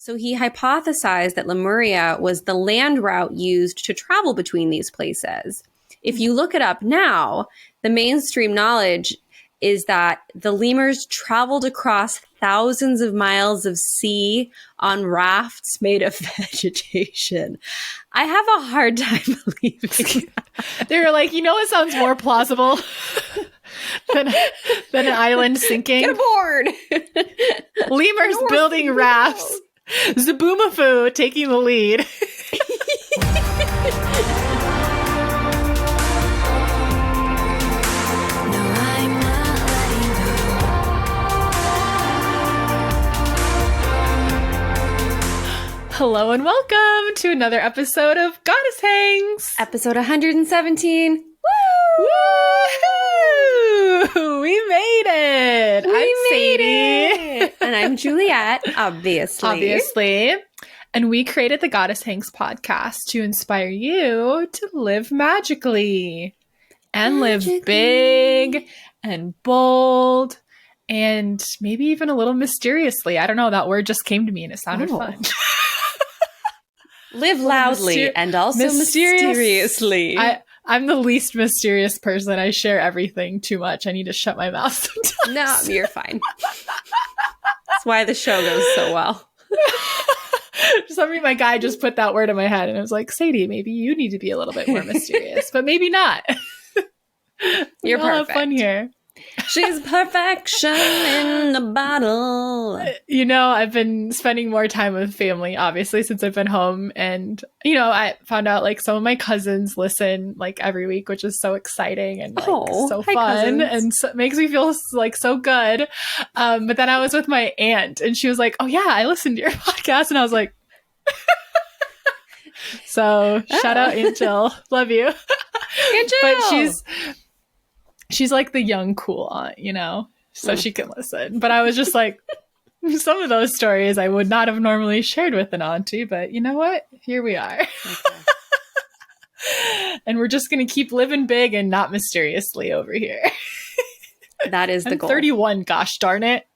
So he hypothesized that Lemuria was the land route used to travel between these places. If you look it up now, the mainstream knowledge is that the lemurs traveled across thousands of miles of sea on rafts made of vegetation. I have a hard time believing that. They were like, you know what sounds more plausible than an island sinking? Get aboard! Lemurs building rafts. Zaboomafoo taking the lead. Hello and welcome to another episode of Goddess Hangs. Episode 117. Woo! Woo! We made it. I'm Sadie. And I'm Juliet, obviously. And we created the Goddess Hangs podcast to inspire you to live magically and live big and bold and maybe even a little mysteriously. I don't know. That word just came to me and it sounded fun. Live loudly and also mysteriously. I'm the least mysterious person. I share everything too much. I need to shut my mouth sometimes. No, you're fine. That's why the show goes so well. Somebody, my guy just put that word in my head and I was like, Sadie, maybe you need to be a little bit more mysterious, but maybe not. You're perfect. Have fun here. She's perfection in a bottle. You know, I've been spending more time with family, obviously, since I've been home. And, you know, I found out like some of my cousins listen like every week, which is so exciting and like so fun. Cousins. And so, it makes me feel like so good. But then I was with my aunt and she was like, oh, yeah, I listened to your podcast. And I was like, so shout out Aunt Jill. Love you. Aunt Jill. But she's like the young cool aunt, you know, so she can listen. But I was just like, some of those stories I would not have normally shared with an auntie, but you know what? Here we are. Okay. And we're just going to keep living big and not mysteriously over here. That is the goal. 31, gosh darn it.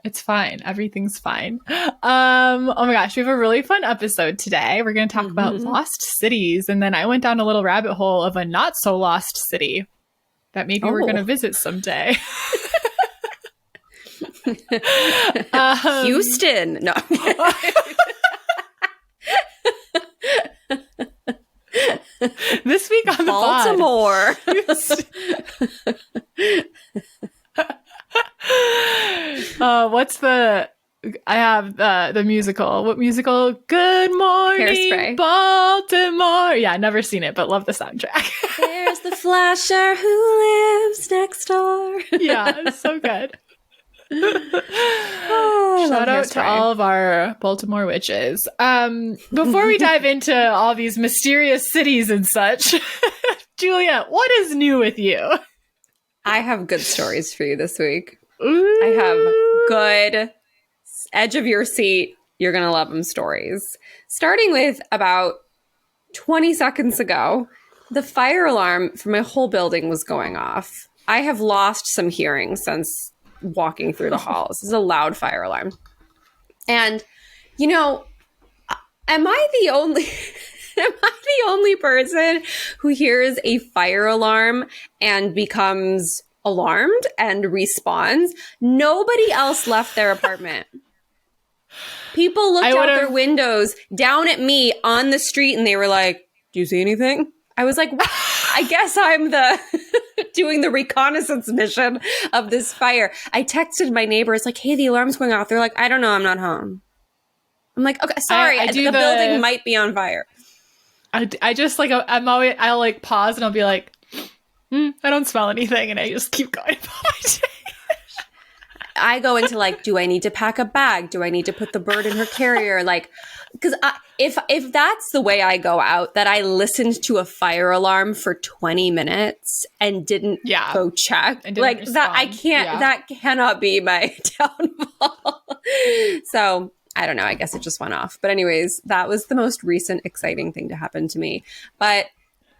It's fine. Everything's fine. Oh my gosh, we have a really fun episode today. We're going to talk about lost cities. And then I went down a little rabbit hole of a not so lost city that maybe we're going to visit someday. Houston. No. This week on the Baltimore. I have the musical. What musical? Good Morning, Hairspray. Baltimore. Yeah, never seen it, but love the soundtrack. There's the flasher who lives next door. Yeah, it's so good. Shout out to all of our Baltimore witches. Before we dive into all these mysterious cities and such, Juliet, what is new with you? I have good stories for you this week. Ooh. I have good edge of your seat, you're going to love them stories. Starting with about 20 seconds ago, the fire alarm for my whole building was going off. I have lost some hearing since walking through the halls. This is a loud fire alarm. And, you know, am I the only person who hears a fire alarm and becomes alarmed and responds? Nobody else left their apartment. People looked out their windows down at me on the street and they were like, do you see anything? I was like, well, I guess I'm doing the reconnaissance mission of this fire. I texted my neighbors like, hey, the alarm's going off. They're like, I don't know. I'm not home. I'm like, okay, sorry. The building might be on fire. I just like, I'll like pause and I'll be like, I don't smell anything. And I just keep going about my day. I go into like, do I need to pack a bag? Do I need to put the bird in her carrier? Like, because if that's the way I go out, that I listened to a fire alarm for 20 minutes and didn't go check, like respond. That, I can't. That cannot be my downfall. So I don't know. I guess it just went off. But anyways, that was the most recent exciting thing to happen to me. But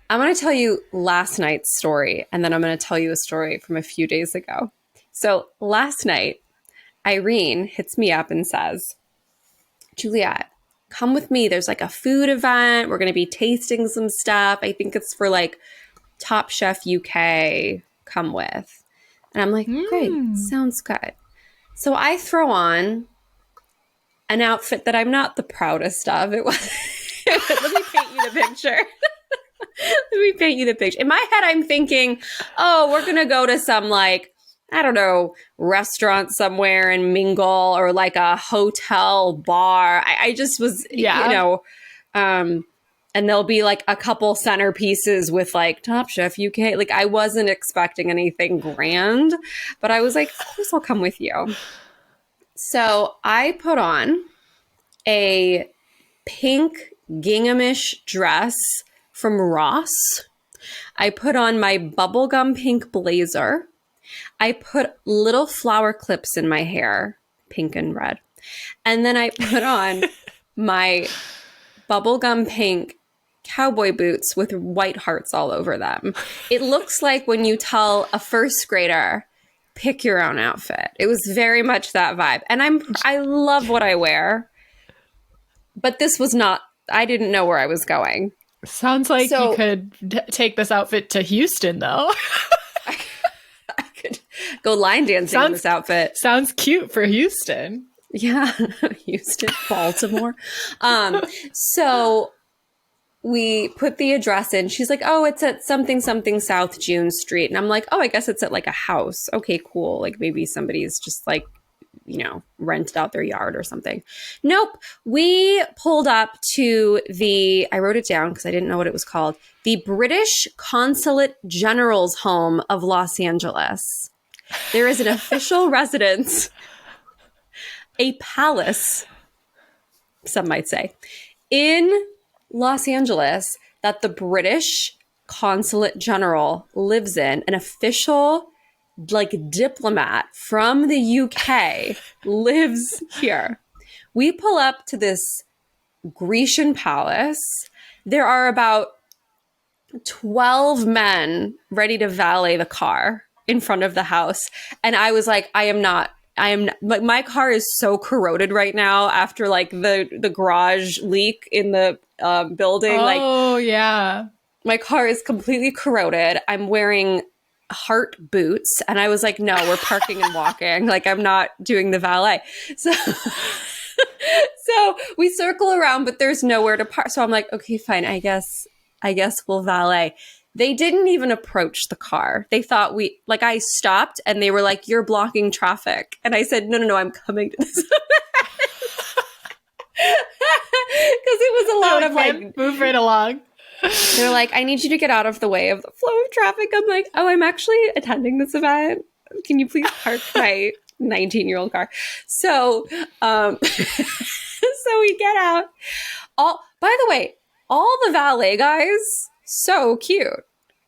I'm going to tell you last night's story, and then I'm going to tell you a story from a few days ago. So last night, Irene hits me up and says, Juliet, come with me. There's like a food event. We're going to be tasting some stuff. I think it's for like Top Chef UK. Come with. And I'm like, great, sounds good. So I throw on an outfit that I'm not the proudest of. It was, let me paint you the picture. Let me paint you the picture. In my head, I'm thinking, oh, we're going to go to some like, I don't know, restaurant somewhere and mingle, or like a hotel bar. I just was, you know, and there'll be like a couple centerpieces with like Top Chef UK. Like I wasn't expecting anything grand, but I was like, of course I'll come with you. So I put on a pink ginghamish dress from Ross. I put on my bubblegum pink blazer. I put little flower clips in my hair, pink and red. And then I put on my bubblegum pink cowboy boots with white hearts all over them. It looks like when you tell a first grader, pick your own outfit. It was very much that vibe. And I love what I wear. But this was not, I didn't know where I was going. Sounds like you could take this outfit to Houston, though. I could go line dancing in this outfit. Sounds cute for Houston. Yeah, Houston, Baltimore. So we put the address in. She's like, oh, it's at something South June Street. And I'm like, oh, I guess it's at like a house. Okay, cool. Like maybe somebody's just like, you know, rented out their yard or something. Nope. We pulled up to I wrote it down because I didn't know what it was called, the British Consulate General's Home of Los Angeles. There is an official residence, a palace, some might say, in Los Angeles that the British Consulate General lives in. An official like diplomat from the UK lives here. We pull up to this Grecian palace. There are about 12 men ready to valet the car in front of the house. And I was like, like my car is so corroded right now after like the garage leak in the building. Oh, yeah. My car is completely corroded. I'm wearing heart boots. And I was like, no, we're parking and walking. Like I'm not doing the valet. So we circle around, but there's nowhere to park. So I'm like, okay, fine. I guess we'll valet. They didn't even approach the car. They thought I stopped and they were like, you're blocking traffic. And I said, no, I'm coming to this event. Because it was a lot of like, move right along. They're like, I need you to get out of the way of the flow of traffic. I'm like, oh, I'm actually attending this event. Can you please park my 19-year-old car? So, so we get out. By the way, all the valet guys, so cute.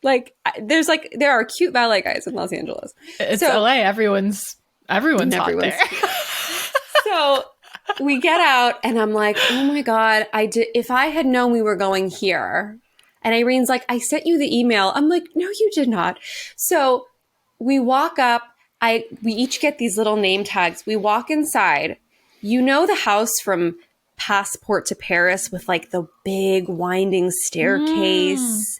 Like, there are cute valet guys in Los Angeles. It's LA. Everyone's hot there. So we get out, and I'm like, oh my God, if I had known we were going here. And Irene's like, I sent you the email. I'm like, no, you did not. So we walk up. We each get these little name tags. We walk inside. You know the house from Passport to Paris with like the big winding staircase.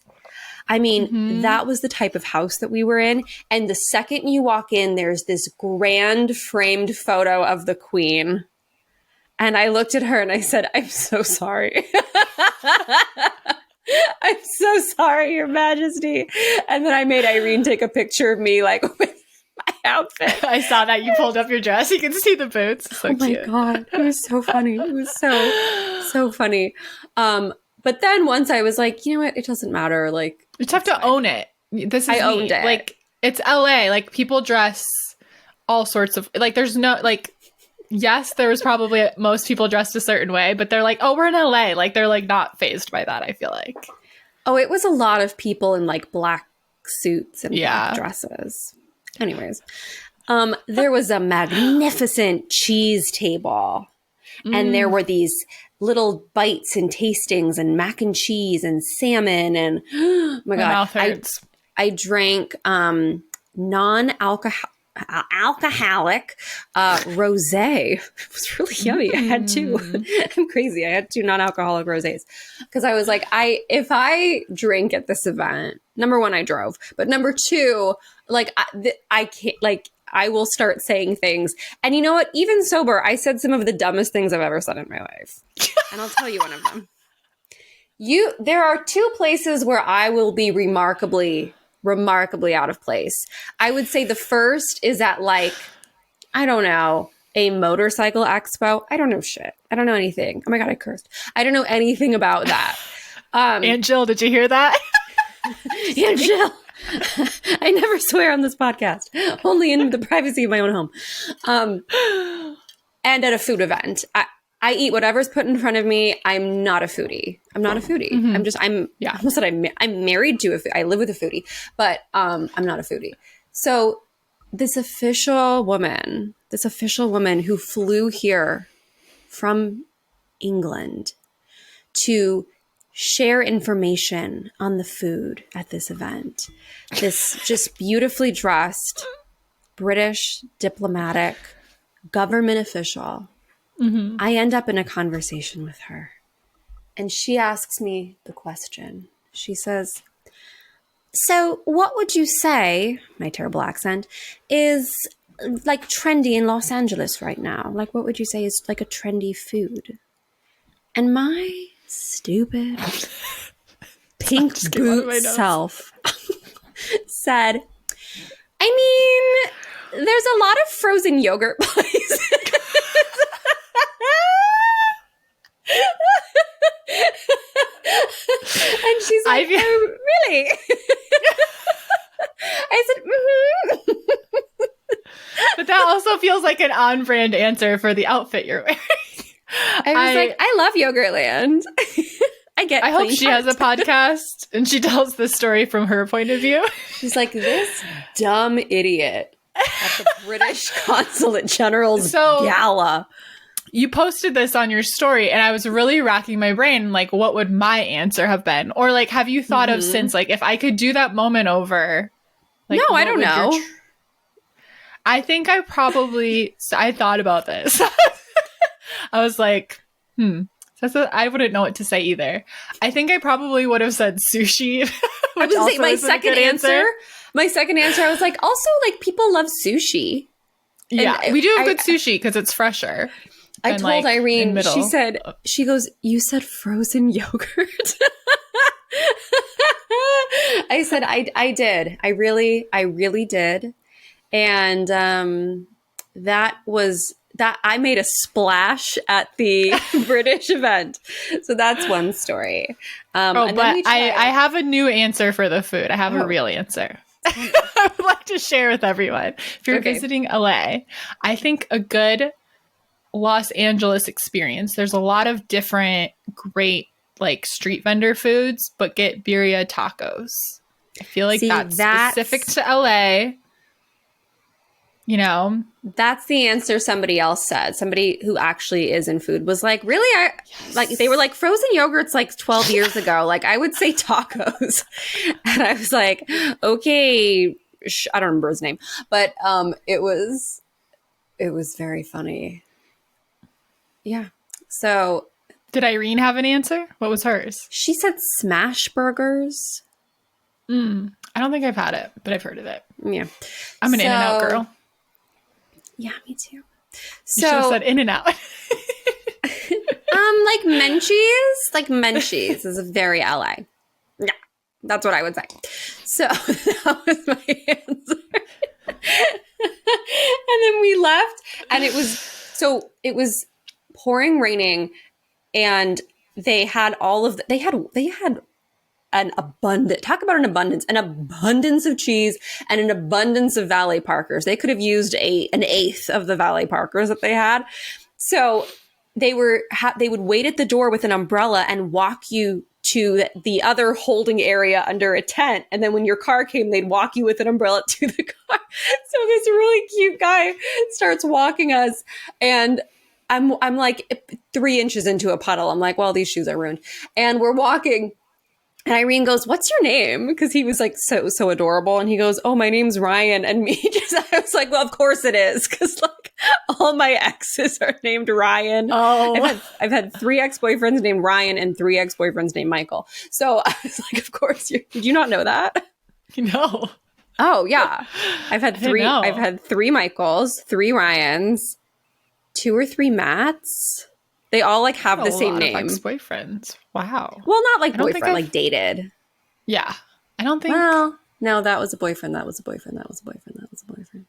I mean, that was the type of house that we were in. And the second you walk in, there's this grand framed photo of the Queen. And I looked at her and I said, I'm so sorry. I'm so sorry, Your Majesty. And then I made Irene take a picture of me like with my outfit. I saw that you pulled up your dress. You can see the boots. So cute. My God. It was so funny. It was so funny. But then once I was like, you know what? It doesn't matter. Like, you just have to own it. I owned it. Like, it's LA. Like, people dress all sorts of, like, there's no, like, yes, there was probably most people dressed a certain way, but they're like, oh, we're in LA. Like, they're like not fazed by that, I feel like. Oh, it was a lot of people in like black suits and black dresses. Anyways, there was a magnificent cheese table. And there were these little bites and tastings and mac and cheese and salmon. And oh my God, mouth hurts. I drank non-alcoholic alcoholic rosé. It was really yummy. I had two. I'm crazy. I had two non-alcoholic rosés because I was like, if I drink at this event, number one, I drove, but number two, like I can't, like I will start saying things. And you know what? Even sober, I said some of the dumbest things I've ever said in my life. And I'll tell you one of them. There are two places where I will be remarkably out of place. I would say the first is at like, I don't know, a motorcycle expo. I don't know shit. I don't know anything. Oh my God, I cursed. I don't know anything about that. Aunt Jill, did you hear that? Aunt Jill. I never swear on this podcast, only in the privacy of my own home. And at a food event. I eat whatever's put in front of me. I'm not a foodie. I'm not a foodie. I almost said I'm married to I live with a foodie, but I'm not a foodie. So this official woman who flew here from England to share information on the food at this event. This just beautifully dressed British diplomatic government official. Mm-hmm. I end up in a conversation with her and she asks me the question. She says, so what would you say, my terrible accent, is like trendy in Los Angeles right now? Like what would you say is like a trendy food? And my stupid pink boot self said, I mean, there's a lot of frozen yogurt places. And she's like, oh, really? I said, mm-hmm. But that also feels like an on-brand answer for the outfit you're wearing. I was like, I love Yogurtland. I hope she has a podcast and she tells the story from her point of view. She's like, this dumb idiot at the British Consulate General's gala. You posted this on your story and I was really racking my brain, like, what would my answer have been? Or like, have you thought of since, like, if I could do that moment over? Like, no, I don't know. I think I thought about this. I was like, I wouldn't know what to say either. I think I probably would have said sushi. I was say my second answer. My second answer, I was like, also, like, people love sushi. Yeah, we do have good sushi because it's fresher. I told like, Irene, she goes, you said frozen yogurt. I said, I did. I really did. And that I made a splash at the British event. So that's one story. But I have a new answer for the food. I have a real answer. I would like to share with everyone. If you're visiting LA, I think a good Los Angeles experience, there's a lot of different great like street vendor foods, but get birria tacos. I feel like that's specific to LA. You know, that's the answer somebody else said. Somebody who actually is in food was like, really? Like they were like frozen yogurts like 12 years ago. Like I would say tacos. And I was like, okay, I don't remember his name, but it was very funny. Yeah. So did Irene have an answer? What was hers? She said smash burgers. I don't think I've had it, but I've heard of it. Yeah. I'm an In-N-Out girl. Yeah, me too. So you should have said In-N-Out. like Menchie's. Like Menchie's is very LA. Yeah, that's what I would say. So that was my answer. And then we left, and it was pouring, raining, and they had an abundance of cheese and an abundance of valet parkers. They could have used an eighth of the valet parkers that they had. So they would wait at the door with an umbrella and walk you to the other holding area under a tent. And then when your car came, they'd walk you with an umbrella to the car. So this really cute guy starts walking us, and I'm like 3 inches into a puddle. I'm like, well, these shoes are ruined. And we're walking, And Irene goes, "What's your name?" Because he was like so adorable. And he goes, "Oh, my name's Ryan." And I was like, well, of course it is. Because like all my exes are named Ryan. Oh, I've had 3 ex-boyfriends named Ryan and 3 ex-boyfriends named Michael. So I was like, of course did you not know that? no. Oh yeah. I've had 3 Michaels, 3 Ryans, 2 or 3 Matts. They all like have the same name. Ex-boyfriends. Wow. Well, not like boyfriend, like dated. Yeah. I don't think. Well, no, that was a boyfriend. That was a boyfriend. That was a boyfriend. That was a boyfriend.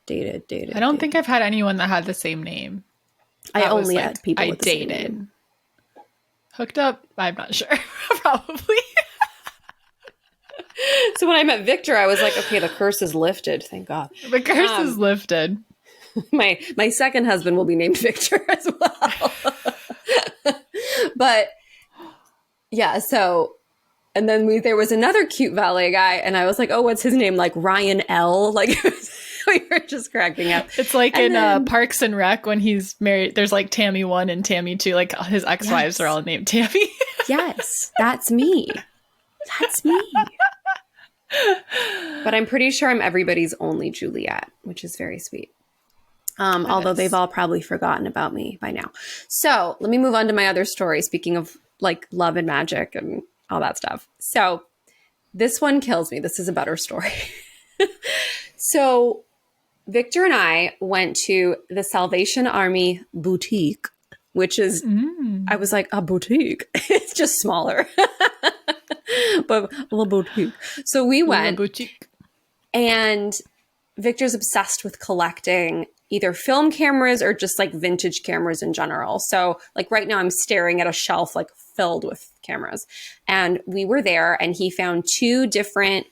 Dated. I don't think I've had anyone that had the same name. I only had people with the same dated. name. Hooked up? I'm not sure. Probably. So when I met Victor, I was like, okay, the curse is lifted. Thank God. The curse is lifted. My second husband will be named Victor as well. But yeah, so, and then there was another cute valet guy, and I was like, oh, what's his name? Like Ryan L. Like we were just cracking up. It's like in Parks and Rec when he's married. There's like Tammy 1 and Tammy 2. Like his ex-wives are all named Tammy. Yes, that's me. That's me. But I'm pretty sure I'm everybody's only Juliet, which is very sweet. Although they've all probably forgotten about me by now. So let me move on to my other story. Speaking of like love and magic and all that stuff. So this one kills me. This is a better story. So Victor and I went to the Salvation Army boutique, which is, I was like, a boutique. It's just smaller. But a little boutique. So we went, and Victor's obsessed with collecting either film cameras or just like vintage cameras in general. So like right now I'm staring at a shelf like filled with cameras. And we were there and he found 2 different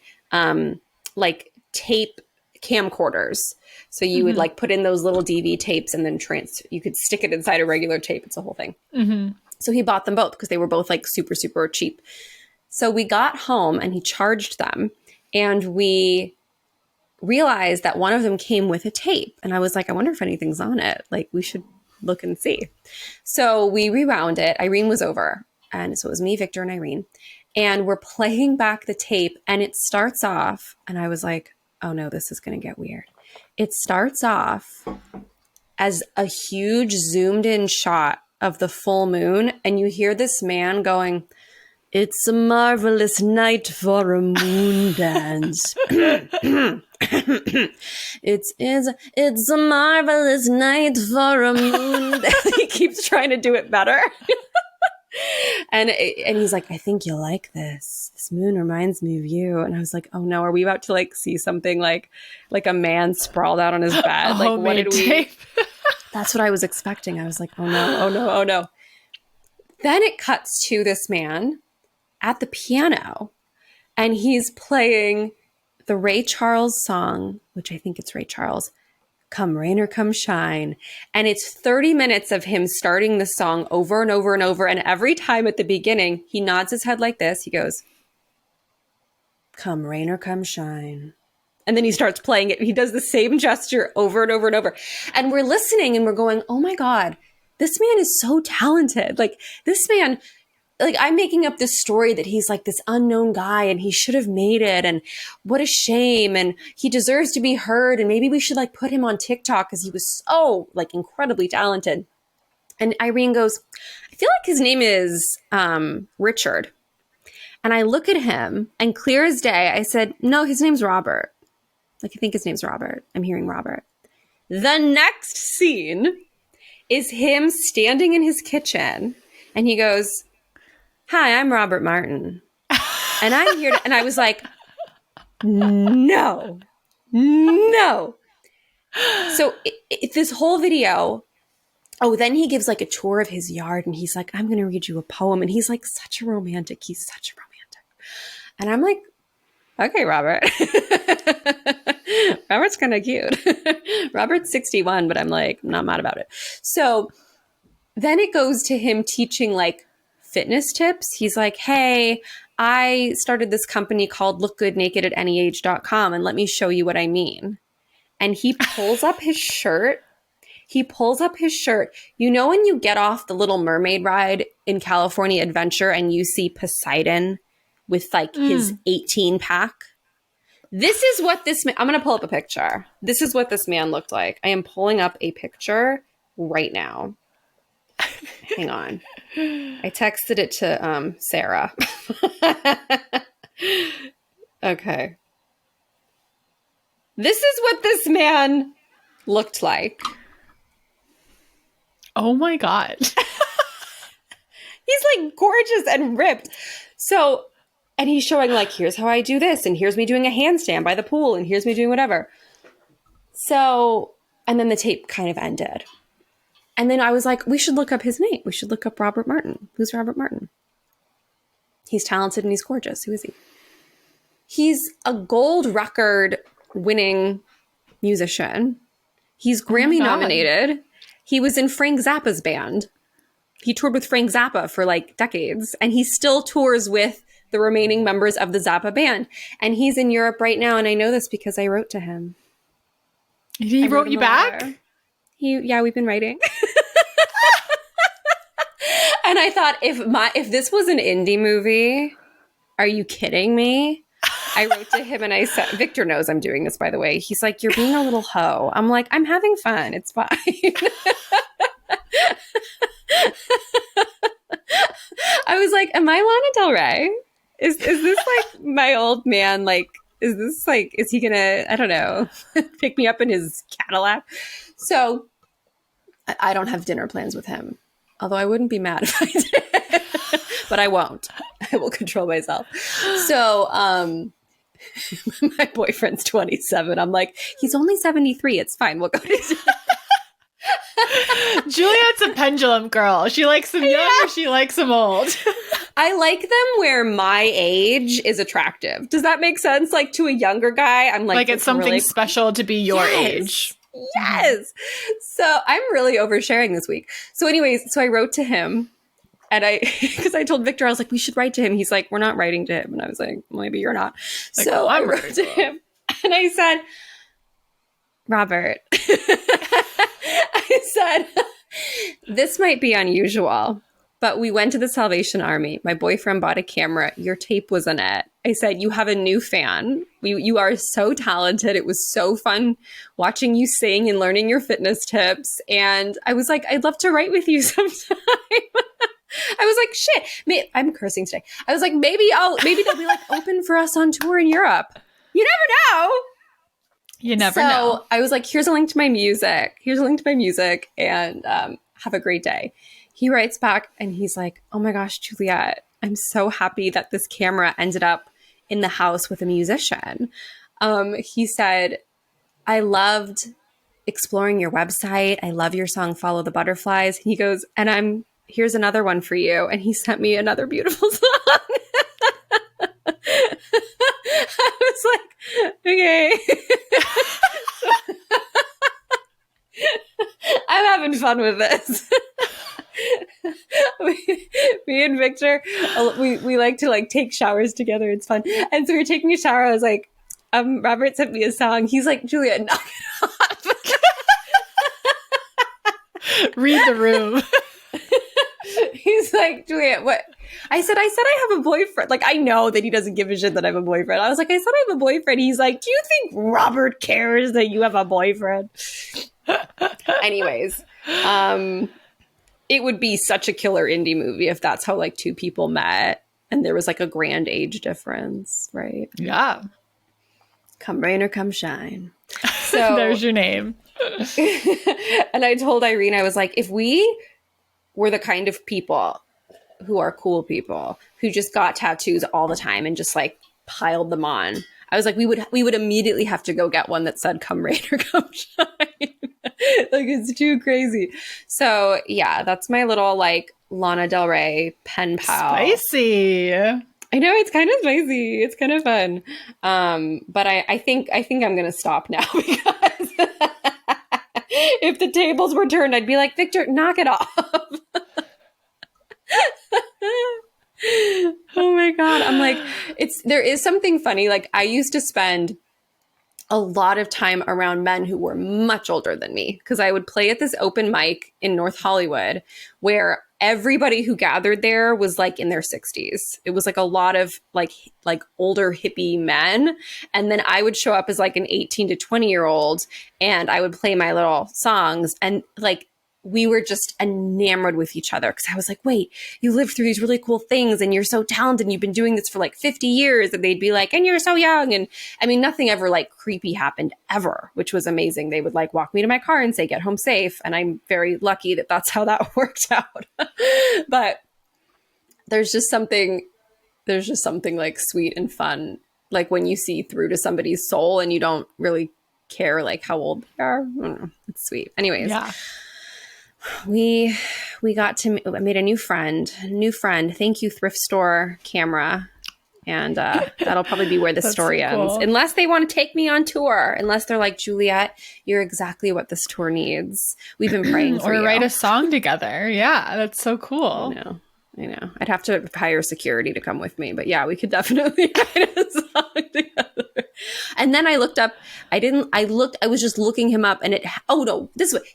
like tape camcorders. So you would like put in those little DV tapes and then you could stick it inside a regular tape. It's a whole thing. So he bought them both because they were both like super, super cheap. So we got home and he charged them, and we realized that one of them came with a tape. And I was like, I wonder if anything's on it. Like we should look and see. So we rewound it. Irene was over. And so it was me, Victor, and Irene. And we're playing back the tape, and it starts off. And I was like, oh no, this is going to get weird. It starts off as a huge zoomed in shot of the full moon. And you hear this man going, "It's a marvelous night for a moon dance." It's a marvelous night for a moon dance. He keeps trying to do it better. And he's like, "I think you'll like this. This moon reminds me of you." And I was like, oh no, are we about to like see something like a man sprawled out on his bed? Like what did we? That's what I was expecting. I was like, oh no, oh no, oh no. Then it cuts to this man at the piano, and he's playing the Ray Charles song, which I think it's Ray Charles, "Come Rain or Come Shine." And it's 30 minutes of him starting the song over and over and over. And every time at the beginning, he nods his head like this. He goes, "Come rain or come shine." And then he starts playing it. He does the same gesture over and over and over. And we're listening and we're going, oh my God, this man is so talented. Like this man, like I'm making up this story that he's like this unknown guy and he should have made it. And what a shame. And he deserves to be heard. And maybe we should like put him on TikTok because he was so like incredibly talented. And Irene goes, I feel like his name is Richard. And I look at him and clear as day, I said, no, his name's Robert. Like, I think his name's Robert. I'm hearing Robert. The next scene is him standing in his kitchen and he goes, hi, I'm Robert Martin. And I'm here to, and I was like, no. So this whole video, then he gives like a tour of his yard and he's like, I'm going to read you a poem. And he's like, such a romantic. He's such a romantic. And I'm like, okay, Robert. Robert's kind of cute. Robert's 61, but I'm like, not mad about it. So then it goes to him teaching like fitness tips. He's like, hey, I started this company called lookgoodnakedatanyaage.com and let me show you what I mean. And he pulls up his shirt. He pulls up his shirt. You know when you get off the Little Mermaid ride in California Adventure and you see Poseidon with like his 18 pack? This is what this man, I'm going to pull up a picture. This is what this man looked like. I am pulling up a picture right now. Hang on. I texted it to Sarah. Okay. This is what this man looked like. Oh my God. He's like gorgeous and ripped. So, and he's showing like, here's how I do this. And here's me doing a handstand by the pool. And here's me doing whatever. So, and then the tape kind of ended. And then I was like, we should look up his name. We should look up Robert Martin. Who's Robert Martin? He's talented and he's gorgeous. Who is he? He's a gold record winning musician. He's Grammy nominated. He was in Frank Zappa's band. He toured with Frank Zappa for like decades. And he still tours with the remaining members of the Zappa band. And he's in Europe right now. And I know this because I wrote to him. He wrote you back? Yeah, we've been writing. And I thought, if this was an indie movie, are you kidding me? I wrote to him and I said, Victor knows I'm doing this, by the way. He's like, you're being a little hoe. I'm like, I'm having fun. It's fine. I was like, am I Lana Del Rey? Is this like my old man? Like, is he gonna, I don't know, pick me up in his Cadillac? So I don't have dinner plans with him. Although I wouldn't be mad if I did. But I won't. I will control myself. So my boyfriend's 27. I'm like, he's only 73. It's fine. We'll go to dinner. Juliet's a pendulum girl. She likes them young or she likes them old. I like them where my age is attractive. Does that make sense? Like to a younger guy, I'm like it's something really special to be your age. Yes. So I'm really oversharing this week. So anyways, so I wrote to him and because I told Victor, I was like, we should write to him. He's like, we're not writing to him. And I was like, well, maybe you're not. Like, so I wrote to him and I said, Robert, I said, this might be unusual, but we went to the Salvation Army. My boyfriend bought a camera. Your tape was in it. I said, you have a new fan. You are so talented. It was so fun watching you sing and learning your fitness tips. And I was like, I'd love to write with you sometime. I was like, shit. I'm cursing today. I was like, maybe they'll be like open for us on tour in Europe. You never know. You never know. So I was like, here's a link to my music. And have a great day. He writes back and he's like, oh my gosh, Juliet, I'm so happy that this camera ended up in the house with a musician. He said, I loved exploring your website. I love your song, Follow the Butterflies. He goes, and here's another one for you. And he sent me another beautiful song. I was like, okay. I'm having fun with this. Me and Victor, we like to like take showers together. It's fun. And so we were taking a shower. I was like, Robert sent me a song. He's like, Juliet, knock it off. Read the room. He's like, Juliet, what? I said I have a boyfriend. Like, I know that he doesn't give a shit that I have a boyfriend. I was like, I said I have a boyfriend. He's like, do you think Robert cares that you have a boyfriend? Anyways, it would be such a killer indie movie if that's how like two people met and there was like a grand age difference, right? Yeah. Come rain or come shine. So there's your name. And I told Irene, I was like, if we were the kind of people who are cool people who just got tattoos all the time and just like piled them on, I was like, we would immediately have to go get one that said come rain or come shine. Like, it's too crazy. So yeah, that's my little like Lana Del Rey pen pal. Spicy. I know, it's kind of spicy. It's kind of fun. But I think I'm gonna stop now because if the tables were turned, I'd be like, Victor, knock it off. Oh my God. I'm like, there is something funny. Like I used to spend a lot of time around men who were much older than me, because I would play at this open mic in North Hollywood where everybody who gathered there was like in their 60s. It was like a lot of like older hippie men. And then I would show up as like an 18 to 20-year-old and I would play my little songs, and like we were just enamored with each other, because I was like, wait, you lived through these really cool things and you're so talented and you've been doing this for like 50 years. And they'd be like, and you're so young. And I mean, nothing ever like creepy happened ever, which was amazing. They would like walk me to my car and say, get home safe. And I'm very lucky that that's how that worked out. But there's just something like sweet and fun, like when you see through to somebody's soul and you don't really care like how old they are. I don't know. It's sweet. Anyways. Yeah. We got to made a new friend. Thank you, thrift store camera. And that'll probably be where the story so cool. ends. Unless they want to take me on tour. Unless they're like, Juliet, you're exactly what this tour needs. We've been praying for you. Or write a song together. Yeah, that's so cool. I know. I'd have to hire security to come with me. But yeah, we could definitely write a song together. And then I looked up, I was just looking him up, and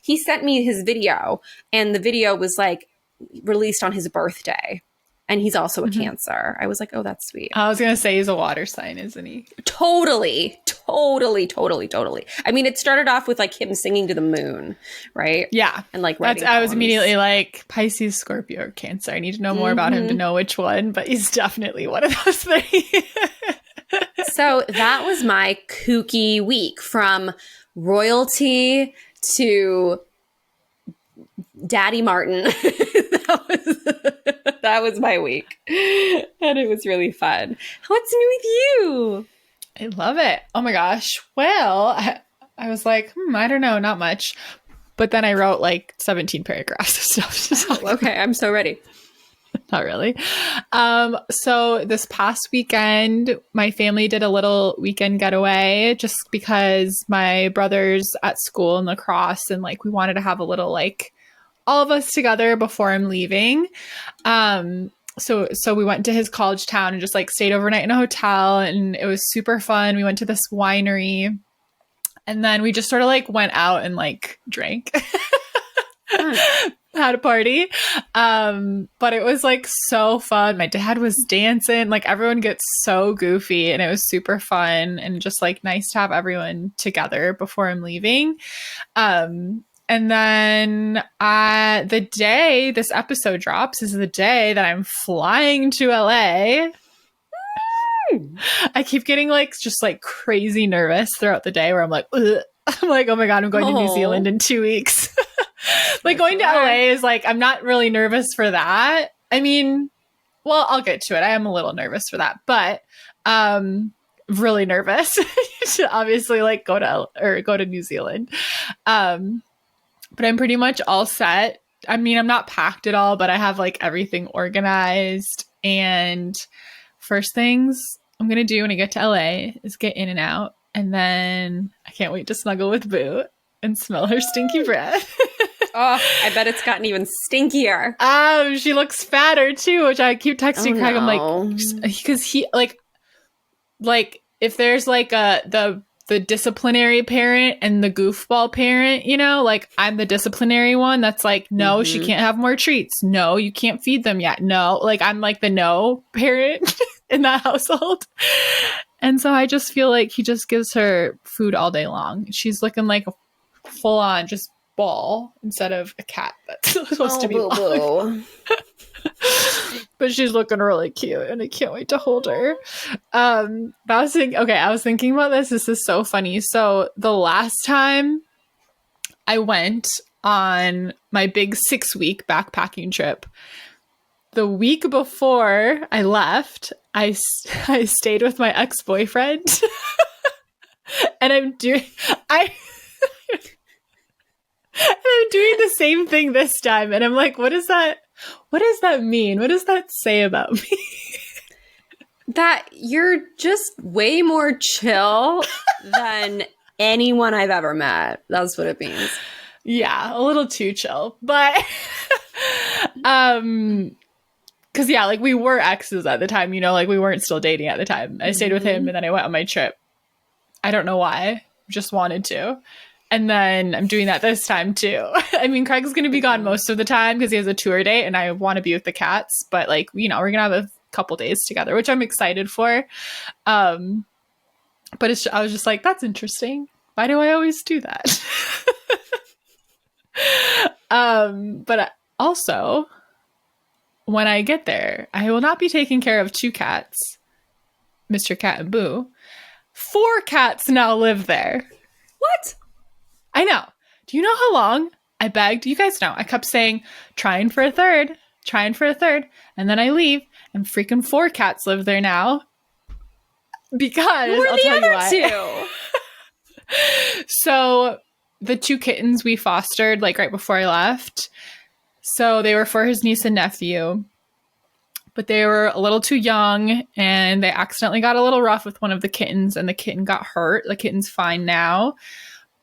he sent me his video, and the video was like released on his birthday, and he's also a Cancer. I was like, oh, that's sweet. I was going to say he's a water sign, isn't he? Totally. I mean, it started off with like him singing to the moon, right? Yeah. And like writing I was poems. immediately like, Pisces, Scorpio, or Cancer. I need to know more about him to know which one, but he's definitely one of those three. So that was my kooky week, from royalty to Daddy Martin. That was my week. And it was really fun. What's new with you? I love it. Oh my gosh. Well, I was like, I don't know, not much. But then I wrote like 17 paragraphs of stuff. Okay, I'm so ready. Not really. So this past weekend, my family did a little weekend getaway just because my brother's at school in lacrosse, and like we wanted to have a little like all of us together before I'm leaving. So we went to his college town and just like stayed overnight in a hotel, and it was super fun. We went to this winery, and then we just sort of like went out and like drank. Had a party. But it was like so fun. My dad was dancing. Like everyone gets so goofy, and it was super fun and just like nice to have everyone together before I'm leaving. And then the day this episode drops is the day that I'm flying to LA. I keep getting like just like crazy nervous throughout the day where I'm like, ugh. I'm like, oh my God, I'm going to New Zealand in 2 weeks. Like going to LA is like, I'm not really nervous for that. I mean, well, I'll get to it. I am a little nervous for that, but really nervous to obviously like go to New Zealand. But I'm pretty much all set. I mean, I'm not packed at all, but I have like everything organized. And first things I'm going to do when I get to LA is get in and out. And then I can't wait to snuggle with Boo and smell her stinky breath. Oh, I bet it's gotten even stinkier. She looks fatter too, which I keep texting Craig. I'm like, because he like if there's like the disciplinary parent and the goofball parent, you know, like I'm the disciplinary one that's like, no, she can't have more treats. No, you can't feed them yet. No, like I'm like the no parent in that household. And so I just feel like he just gives her food all day long. She's looking like a full on just ball instead of a cat that's supposed to be long. But she's looking really cute and I can't wait to hold her. But I was thinking about this. This is so funny. So the last time I went on my big 6-week backpacking trip, the week before I left, I stayed with my ex-boyfriend. And I'm doing the same thing this time. And I'm like, what does that mean? What does that say about me? That you're just way more chill than anyone I've ever met. That's what it means. Yeah, a little too chill. But because yeah, like we were exes at the time, you know, like we weren't still dating at the time. I stayed with him and then I went on my trip. I don't know why. Just wanted to. And then I'm doing that this time too. I mean, Craig's going to be gone most of the time because he has a tour date and I want to be with the cats. But like, you know, we're going to have a couple days together, which I'm excited for. But I was just like, that's interesting. Why do I always do that? But also, when I get there, I will not be taking care of 2 cats, Mr. Cat and Boo. 4 cats now live there. What? I know. Do you know how long I begged? You guys know. I kept saying, trying for a third. And then I leave, and freaking 4 cats live there now. Because who are I'll the tell other you why. 2? So the 2 kittens we fostered like right before I left. So they were for his niece and nephew. But they were a little too young, and they accidentally got a little rough with one of the kittens, and the kitten got hurt. The kitten's fine now.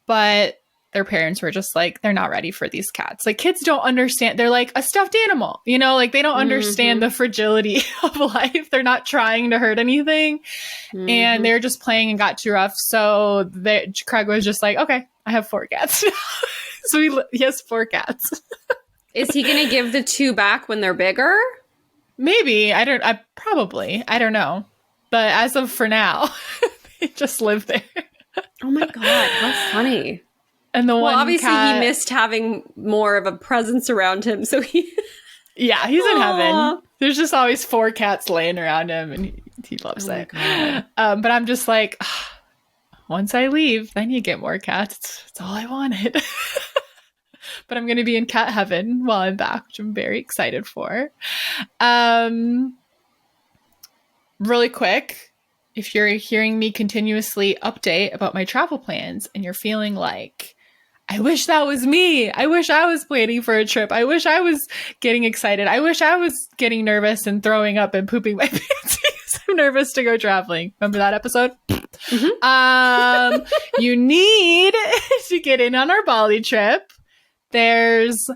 But their parents were just like, they're not ready for these cats. Like, kids don't understand. They're like a stuffed animal, you know, like they don't understand the fragility of life. They're not trying to hurt anything. And they were just playing and got too rough. So Craig was just like, okay, I have 4 cats. So he has 4 cats. Is he going to give the 2 back when they're bigger? Maybe. I don't know. But as of for now, they just live there. Oh my God, how funny. And the one obviously cat, he missed having more of a presence around him, so he... Yeah, he's in Aww. heaven. There's just always 4 cats laying around him, and he loves it. But I'm just like, once I leave, then you get more cats. That's all I wanted. But I'm going to be in cat heaven while I'm back, which I'm very excited for. Really quick, if you're hearing me continuously update about my travel plans and you're feeling like, I wish that was me. I wish I was planning for a trip. I wish I was getting excited. I wish I was getting nervous and throwing up and pooping my pants because I'm nervous to go traveling. Remember that episode? You need to get in on our Bali trip. There's,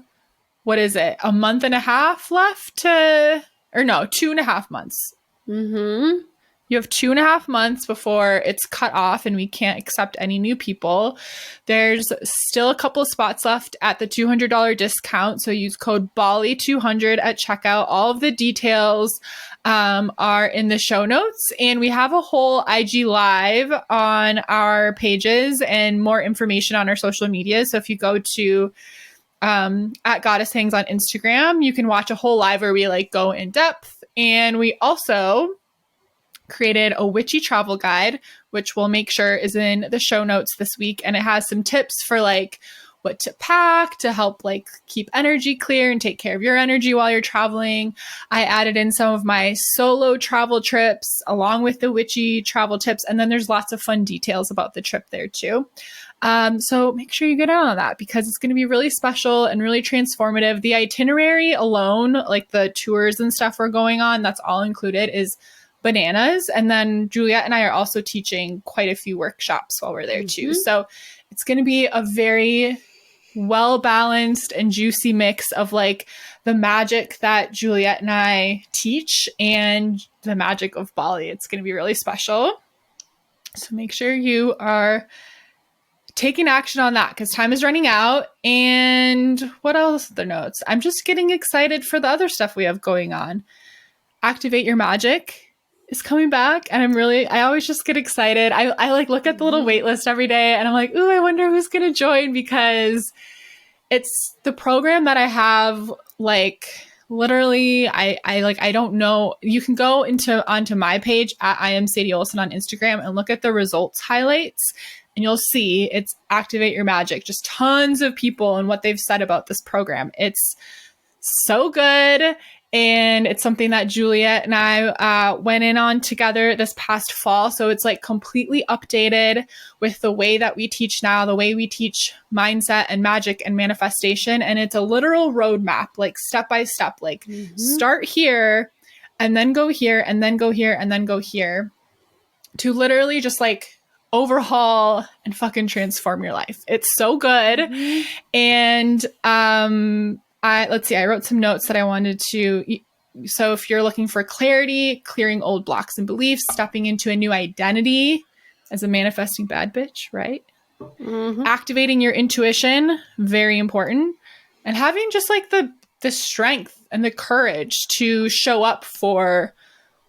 what is it? A month and a half left 2.5 months. You have 2.5 months before it's cut off and we can't accept any new people. There's still a couple of spots left at the $200 discount. So use code BALI200 at checkout. All of the details are in the show notes. And we have a whole IG live on our pages and more information on our social media. So if you go to at Goddess Hangs on Instagram, you can watch a whole live where we like go in depth. And we also created a witchy travel guide, which we'll make sure is in the show notes this week. And it has some tips for like what to pack to help like keep energy clear and take care of your energy while you're traveling. I added in some of my solo travel trips along with the witchy travel tips. And then there's lots of fun details about the trip there too. So make sure you get in on that because it's going to be really special and really transformative. The itinerary alone, like the tours and stuff we're going on, that's all included is bananas. And then Juliet and I are also teaching quite a few workshops while we're there too. So it's going to be a very well-balanced and juicy mix of like the magic that Juliet and I teach and the magic of Bali. It's going to be really special. So make sure you are taking action on that because time is running out. And what else are the notes? I'm just getting excited for the other stuff we have going on. Activate Your Magic is coming back. And I always just get excited. I like look at the little wait list every day and I'm like, ooh, I wonder who's going to join because it's the program that I have like literally, I don't know. You can go onto my page at I am Sadie Olson on Instagram and look at the results highlights. And you'll see it's Activate Your Magic, just tons of people and what they've said about this program. It's so good. And it's something that Juliet and I went in on together this past fall. So it's like completely updated with the way that we teach now, the way we teach mindset and magic and manifestation. And it's a literal roadmap, like step by step, like start here and then go here and then go here and then go here to literally just like overhaul and fucking transform your life. It's so good. And let's see, I wrote some notes that I wanted to. So if you're looking for clarity, clearing old blocks and beliefs, stepping into a new identity, as a manifesting bad bitch, right? Activating your intuition, very important. And having just like the strength and the courage to show up for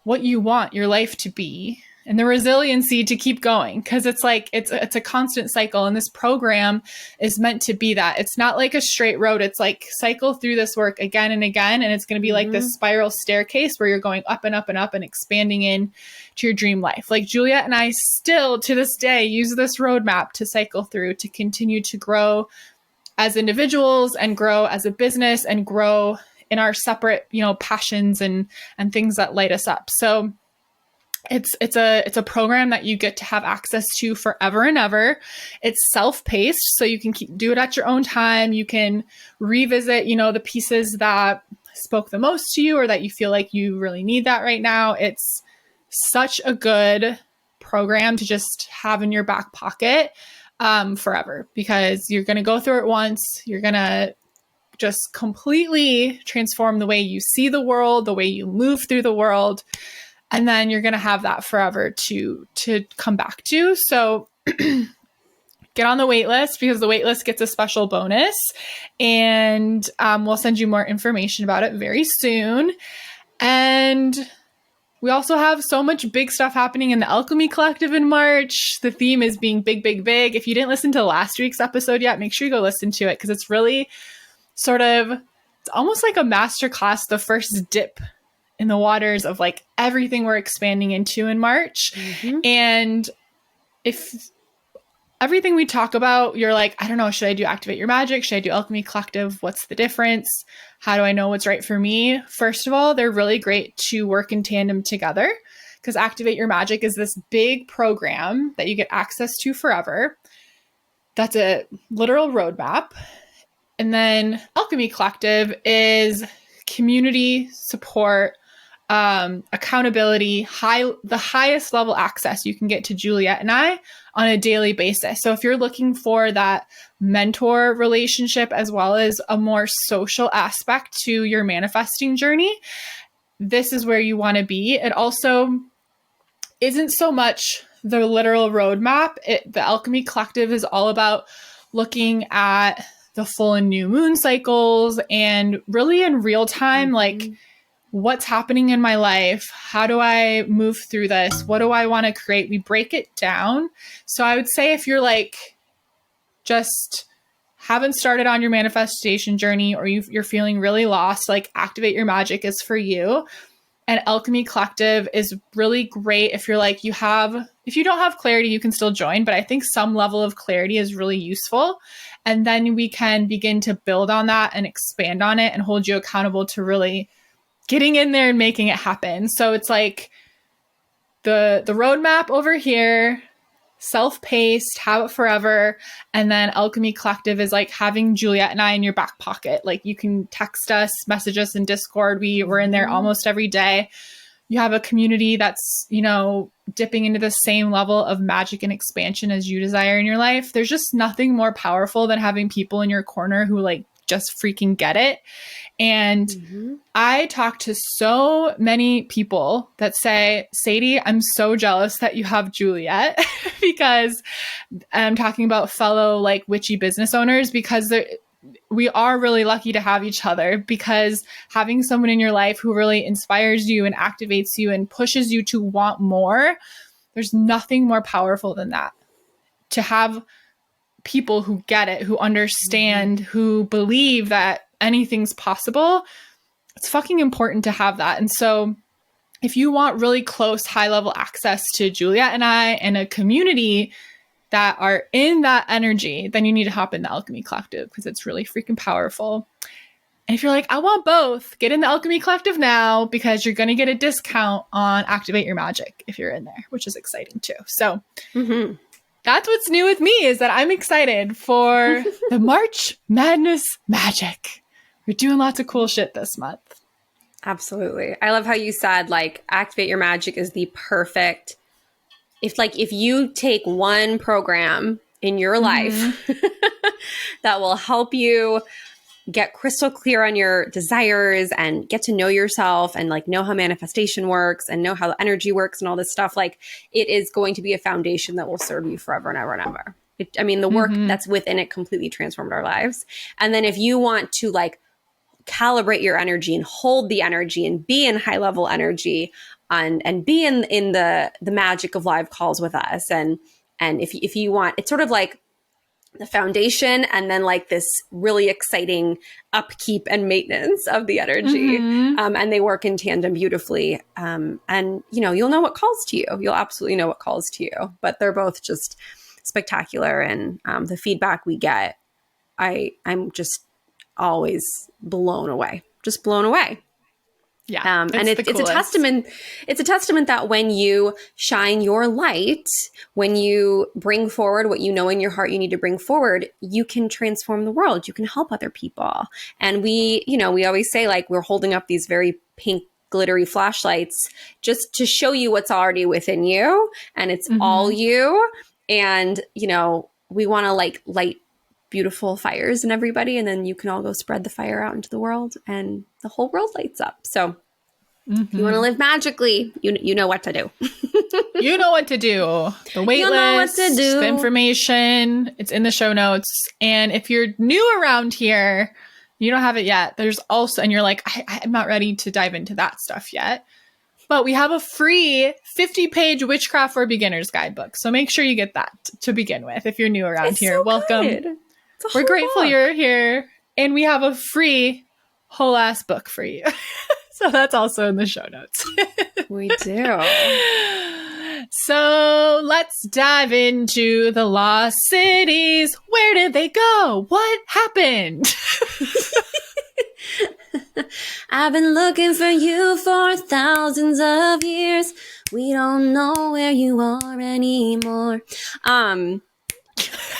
what you want your life to be, and the resiliency to keep going, because it's like it's a constant cycle, and this program is meant to be that. It's not like a straight road. It's like cycle through this work again and again, and it's going to be like this spiral staircase where you're going up and up and up and expanding in to your dream life. Like Juliet and I still to this day use this roadmap to cycle through to continue to grow as individuals and grow as a business and grow in our separate, passions and things that light us up. So it's a program that you get to have access to forever and ever. It's self-paced, so you can do it at your own time. You can revisit, the pieces that spoke the most to you or that you feel like you really need that right now. It's such a good program to just have in your back pocket forever, because you're going to go through it once. You're going to just completely transform the way you see the world, the way you move through the world. And then you're going to have that forever to come back to. So get on the wait list, because the wait list gets a special bonus, and we'll send you more information about it very soon. And we also have so much big stuff happening in the Alchemy Collective in March. The theme is being big, big, big. If you didn't listen to last week's episode yet, make sure you go listen to it, because it's really it's almost like a masterclass, the first dip in the waters of like everything we're expanding into in March. And if everything we talk about, you're like, I don't know, should I do Activate Your Magic? Should I do Alchemy Collective? What's the difference? How do I know what's right for me? First of all, they're really great to work in tandem together, because Activate Your Magic is this big program that you get access to forever. That's a literal roadmap. And then Alchemy Collective is community support, accountability, the highest level access you can get to Juliet and I on a daily basis. So if you're looking for that mentor relationship as well as a more social aspect to your manifesting journey, this is where you want to be. It also isn't so much the literal roadmap. The Alchemy Collective is all about looking at the full and new moon cycles and really in real time, like what's happening in my life? How do I move through this? What do I want to create? We break it down. So I would say if you're like just haven't started on your manifestation journey, or you're feeling really lost, like Activate Your Magic is for you. And Alchemy Collective is really great if you're like, if you don't have clarity, you can still join, but I think some level of clarity is really useful. And then we can begin to build on that and expand on it and hold you accountable to really getting in there and making it happen. So it's like the roadmap over here, self-paced, have it forever. And then Alchemy Collective is like having Juliet and I in your back pocket. Like you can text us, message us in Discord. We're in there almost every day. You have a community that's, dipping into the same level of magic and expansion as you desire in your life. There's just nothing more powerful than having people in your corner who like just freaking get it. And I talk to so many people that say, Sadie, I'm so jealous that you have Juliet, because I'm talking about fellow like witchy business owners, because we are really lucky to have each other, because having someone in your life who really inspires you and activates you and pushes you to want more, there's nothing more powerful than that. To have people who get it, who understand, who believe that anything's possible, it's fucking important to have that. And so if you want really close, high-level access to Juliet and I and a community that are in that energy, then you need to hop in the Alchemy Collective, because it's really freaking powerful. And if you're like, I want both, get in the Alchemy Collective now, because you're going to get a discount on Activate Your Magic if you're in there, which is exciting too. So that's what's new with me, is that I'm excited for the March Madness Magic. We're doing lots of cool shit this month. Absolutely. I love how you said like Activate Your Magic is the perfect, if you take one program in your life that will help you get crystal clear on your desires and get to know yourself and like know how manifestation works and know how energy works and all this stuff, like it is going to be a foundation that will serve you forever and ever and ever. The work that's within it completely transformed our lives. And then if you want to like calibrate your energy and hold the energy and be in high level energy and be in the magic of live calls with us. And if you want, it's sort of like the foundation and then like this really exciting upkeep and maintenance of the energy. And they work in tandem beautifully. And you'll know what calls to you. You'll absolutely know what calls to you, but they're both just spectacular. And the feedback we get, I'm just always blown away. Yeah. And it's a testament. It's a testament that when you shine your light, when you bring forward what you know in your heart you need to bring forward, you can transform the world. You can help other people. And we always say like we're holding up these very pink glittery flashlights just to show you what's already within you, and it's all you. And we want to like light beautiful fires in everybody, and then you can all go spread the fire out into the world and the whole world lights up. So if you want to live magically, you know what to do. You know what to do. The wait list, the information, it's in the show notes. And if you're new around here, you don't have it yet, there's also, and you're like, I'm not ready to dive into that stuff yet. But we have a free 50-page Witchcraft for Beginners guidebook. So make sure you get that to begin with. If you're new around here, welcome. Good. We're grateful you're here. And we have a free whole ass book for you. So that's also in the show notes. We do. So let's dive into the lost cities. Where did they go? What happened? I've been looking for you for thousands of years. We don't know where you are anymore. Oh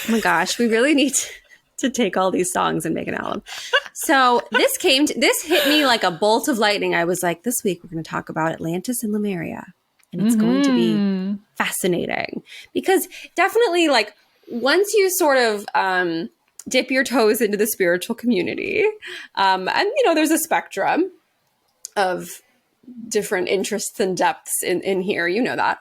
my gosh, we really need to take all these songs and make an album. So this hit me like a bolt of lightning. I was like, this week we're going to talk about Atlantis and Lemuria. And it's going to be fascinating because definitely like once you sort of dip your toes into the spiritual community, and there's a spectrum of different interests and depths in here, that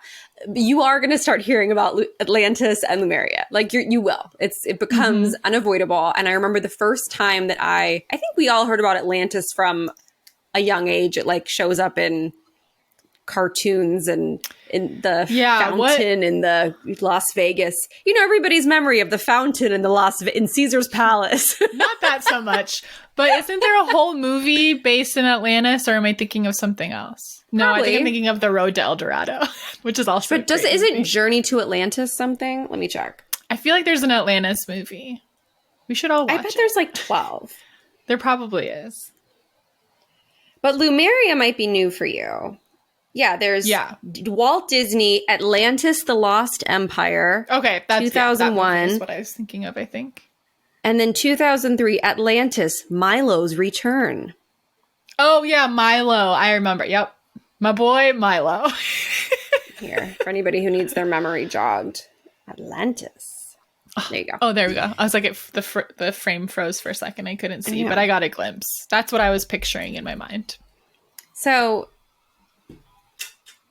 you are going to start hearing about Atlantis and Lemuria. Like you will, it becomes unavoidable. And I remember the first time that I think we all heard about Atlantis from a young age. It like shows up in cartoons and in the fountain in the Las Vegas. Everybody's memory of the fountain in Caesar's Palace. Not that so much. But isn't there a whole movie based in Atlantis, or am I thinking of something else? No, I think I'm thinking of The Road to El Dorado, which is also. But isn't Journey to Atlantis something? Let me check. I feel like there's an Atlantis movie. We should all watch it. I bet there's like 12. There probably is. But Lemuria might be new for you. Yeah, there's Walt Disney, Atlantis, The Lost Empire. Okay, that's 2001. That is what I was thinking of, I think. And then 2003, Atlantis, Milo's Return. Oh, yeah, Milo. I remember. Yep. My boy, Milo. Here, for anybody who needs their memory jogged. Atlantis. There you go. Oh, there we go. I was like, the frame froze for a second. I couldn't see, but I got a glimpse. That's what I was picturing in my mind. So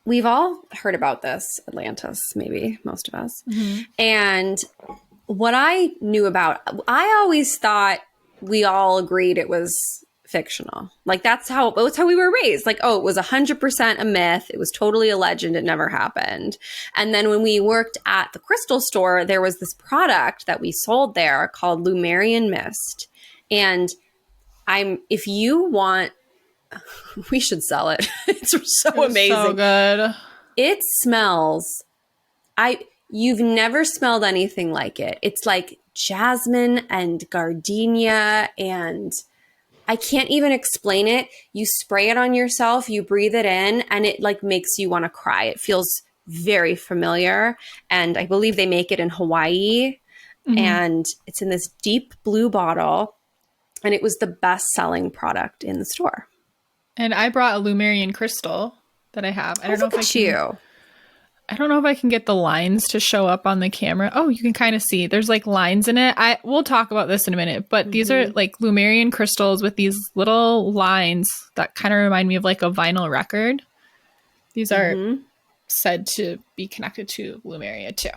we've all heard about this, Atlantis, maybe most of us. And what I knew about, I always thought we all agreed it was fictional. Like that's how we were raised. Like, oh, it was 100% a myth. It was totally a legend. It never happened. And then when we worked at the crystal store, there was this product that we sold there called Lemurian Mist. And if you want, we should sell it. It's so amazing. So good. It smells. You've never smelled anything like it. It's like jasmine and gardenia, and I can't even explain it. You spray it on yourself, you breathe it in, and it like makes you want to cry. It feels very familiar. And I believe they make it in Hawaii. And it's in this deep blue bottle. And it was the best-selling product in the store. And I brought a Lemurian crystal that I have. I don't know if I can. I don't know if I can get the lines to show up on the camera. Oh, you can kind of see there's like lines in it. We'll talk about this in a minute, but these are like Lemurian crystals with these little lines that kind of remind me of like a vinyl record. These are said to be connected to Lemuria too.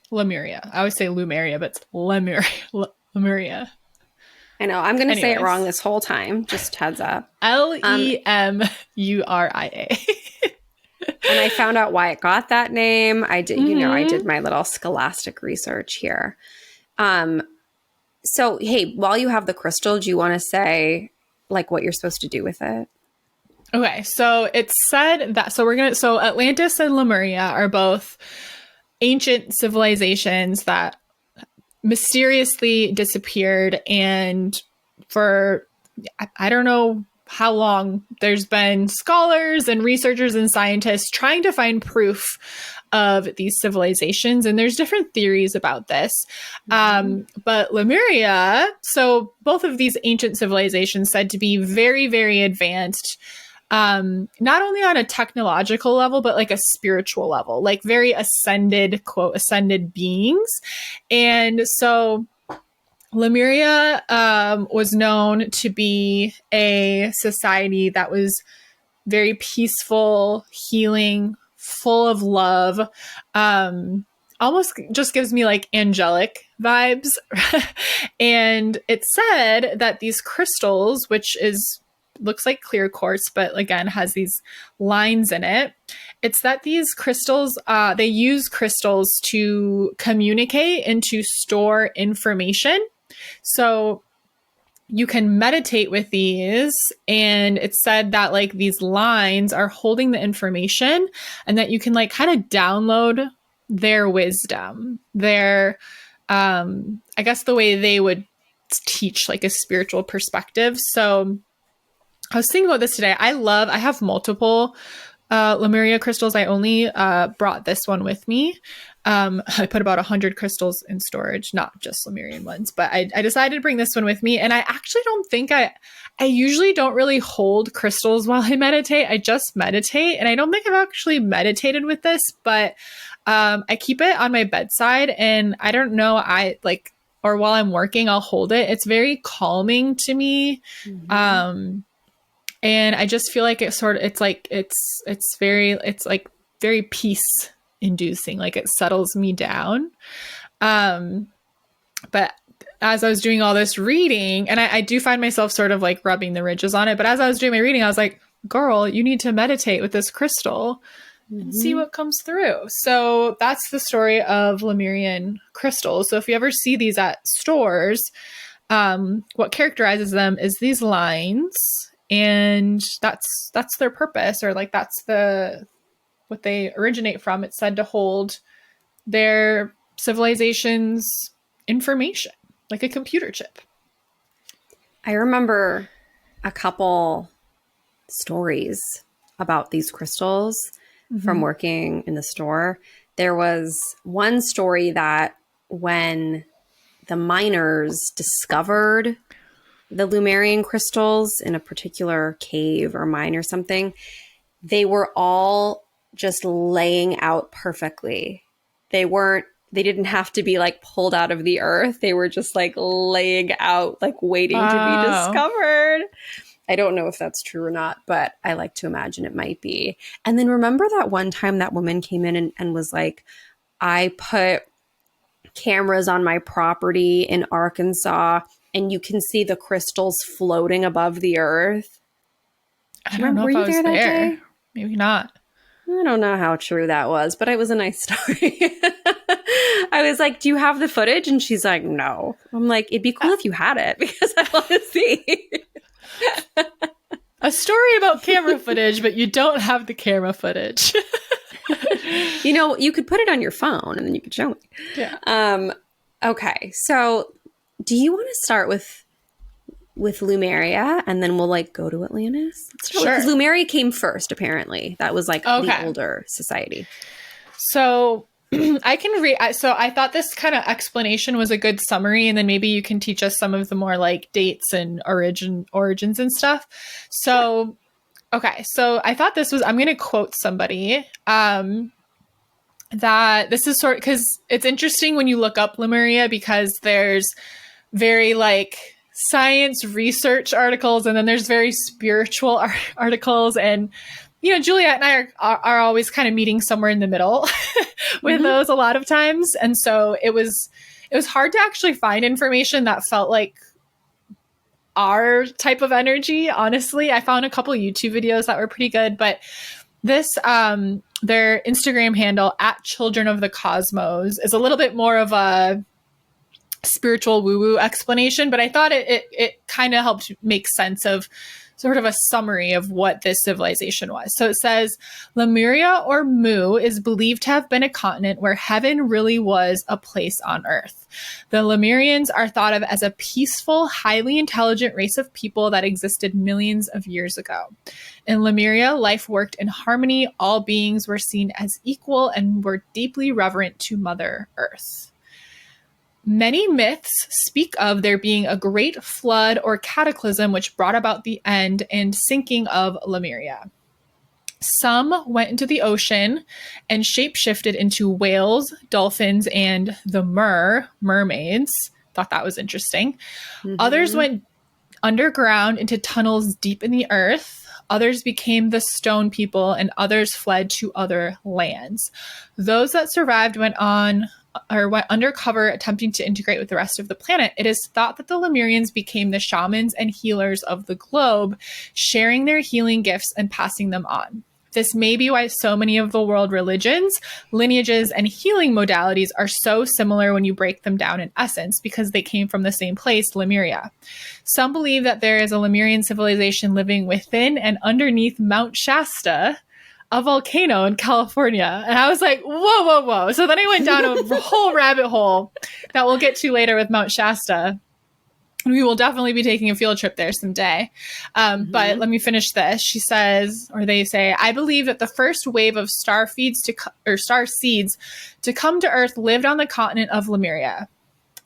Lemuria. I always say Lemuria, but it's Lemuria. I know. I'm going to say it wrong this whole time. Just heads up. Lemuria. And I found out why it got that name. I did, I did my little scholastic research here. So, hey, while you have the crystal, do you want to say like what you're supposed to do with it? Okay, so it's said that so Atlantis and Lemuria are both ancient civilizations that mysteriously disappeared, and for I don't know how long there's been scholars and researchers and scientists trying to find proof of these civilizations, and there's different theories about this. But Lemuria, so both of these ancient civilizations said to be very, very advanced, not only on a technological level, but like a spiritual level, like very ascended, quote, ascended beings. And so Lemuria was known to be a society that was very peaceful, healing, full of love, almost just gives me like angelic vibes. And it said that these crystals, which looks like clear quartz, but again has these lines in it. It's that these crystals, they use crystals to communicate and to store information. So you can meditate with these, and it's said that like these lines are holding the information, and that you can like kind of download their wisdom, their, I guess the way they would teach like a spiritual perspective. So I was thinking about this today. I have multiple Lemuria crystals. I only brought this one with me. I put about 100 crystals in storage, not just Lemurian ones, but I decided to bring this one with me. And I actually don't think I usually don't really hold crystals while I meditate. I just meditate. And I don't think I've actually meditated with this, but I keep it on my bedside, and I don't know, or while I'm working, I'll hold it. It's very calming to me. And I just feel like it's very peace inducing, like it settles me down. But as I was doing all this reading, and I do find myself sort of like rubbing the ridges on it, but as I was doing my reading, I was like, girl, you need to meditate with this crystal and see what comes through. So that's the story of Lemurian crystals. So if you ever see these at stores, what characterizes them is these lines, and that's their purpose, or like that's what they originate from. It's said to hold their civilization's information, like a computer chip. I remember a couple stories about these crystals from working in the store. There was one story that when the miners discovered the Lemurian crystals in a particular cave or mine or something, they were all just laying out perfectly. They didn't have to be like pulled out of the earth. They were just like laying out, like waiting to be discovered. I don't know if that's true or not, but I like to imagine it might be. And then remember that one time that woman came in and was like, I put cameras on my property in Arkansas, and you can see the crystals floating above the earth. I don't know if I was there that day? Maybe not. I don't know how true that was, but it was a nice story. I was like, do you have the footage? And she's like, no. I'm like, it'd be cool if you had it, because I want to see. A story about camera footage, but you don't have the camera footage. You could put it on your phone and then you could show me. Yeah. Okay. So do you want to start with Lemuria, and then we'll like go to Atlantis? Sure. Because Lemuria came first, apparently. That was like the older society. So I can read. So I thought this kind of explanation was a good summary, and then maybe you can teach us some of the more like dates and origins and stuff. So, okay. So I thought this was, I'm going to quote somebody. that this is because it's interesting when you look up Lemuria, because there's very like science research articles, and then there's very spiritual articles, and Juliet and I are always kind of meeting somewhere in the middle with those a lot of times, and so it was hard to actually find information that felt like our type of energy. Honestly, I found a couple YouTube videos that were pretty good, but this their Instagram handle at Children of the Cosmos is a little bit more of a spiritual woo-woo explanation, but I thought it kind of helped make sense of sort of a summary of what this civilization was. So it says, Lemuria, or Mu, is believed to have been a continent where heaven really was a place on earth. The Lemurians are thought of as a peaceful, highly intelligent race of people that existed millions of years ago. In Lemuria, life worked in harmony. All beings were seen as equal and were deeply reverent to Mother Earth. Many myths speak of there being a great flood or cataclysm which brought about the end and sinking of Lemuria. Some went into the ocean and shapeshifted into whales, dolphins, and the mermaids. Thought that was interesting. Others went underground into tunnels deep in the earth. Others became the stone people, and others fled to other lands. Those that survived went undercover, attempting to integrate with the rest of the planet. It is thought that the Lemurians became the shamans and healers of the globe, sharing their healing gifts and passing them on. This may be why so many of the world religions, lineages, and healing modalities are so similar when you break them down in essence, because they came from the same place, Lemuria. Some believe that there is a Lemurian civilization living within and underneath Mount Shasta, a volcano in California. And I was like, whoa, whoa, whoa. So then I went down a whole rabbit hole that we'll get to later with Mount Shasta. We will definitely be taking a field trip there someday. But let me finish this. She says, or they say, I believe that the first wave of star seeds to come to Earth lived on the continent of Lemuria.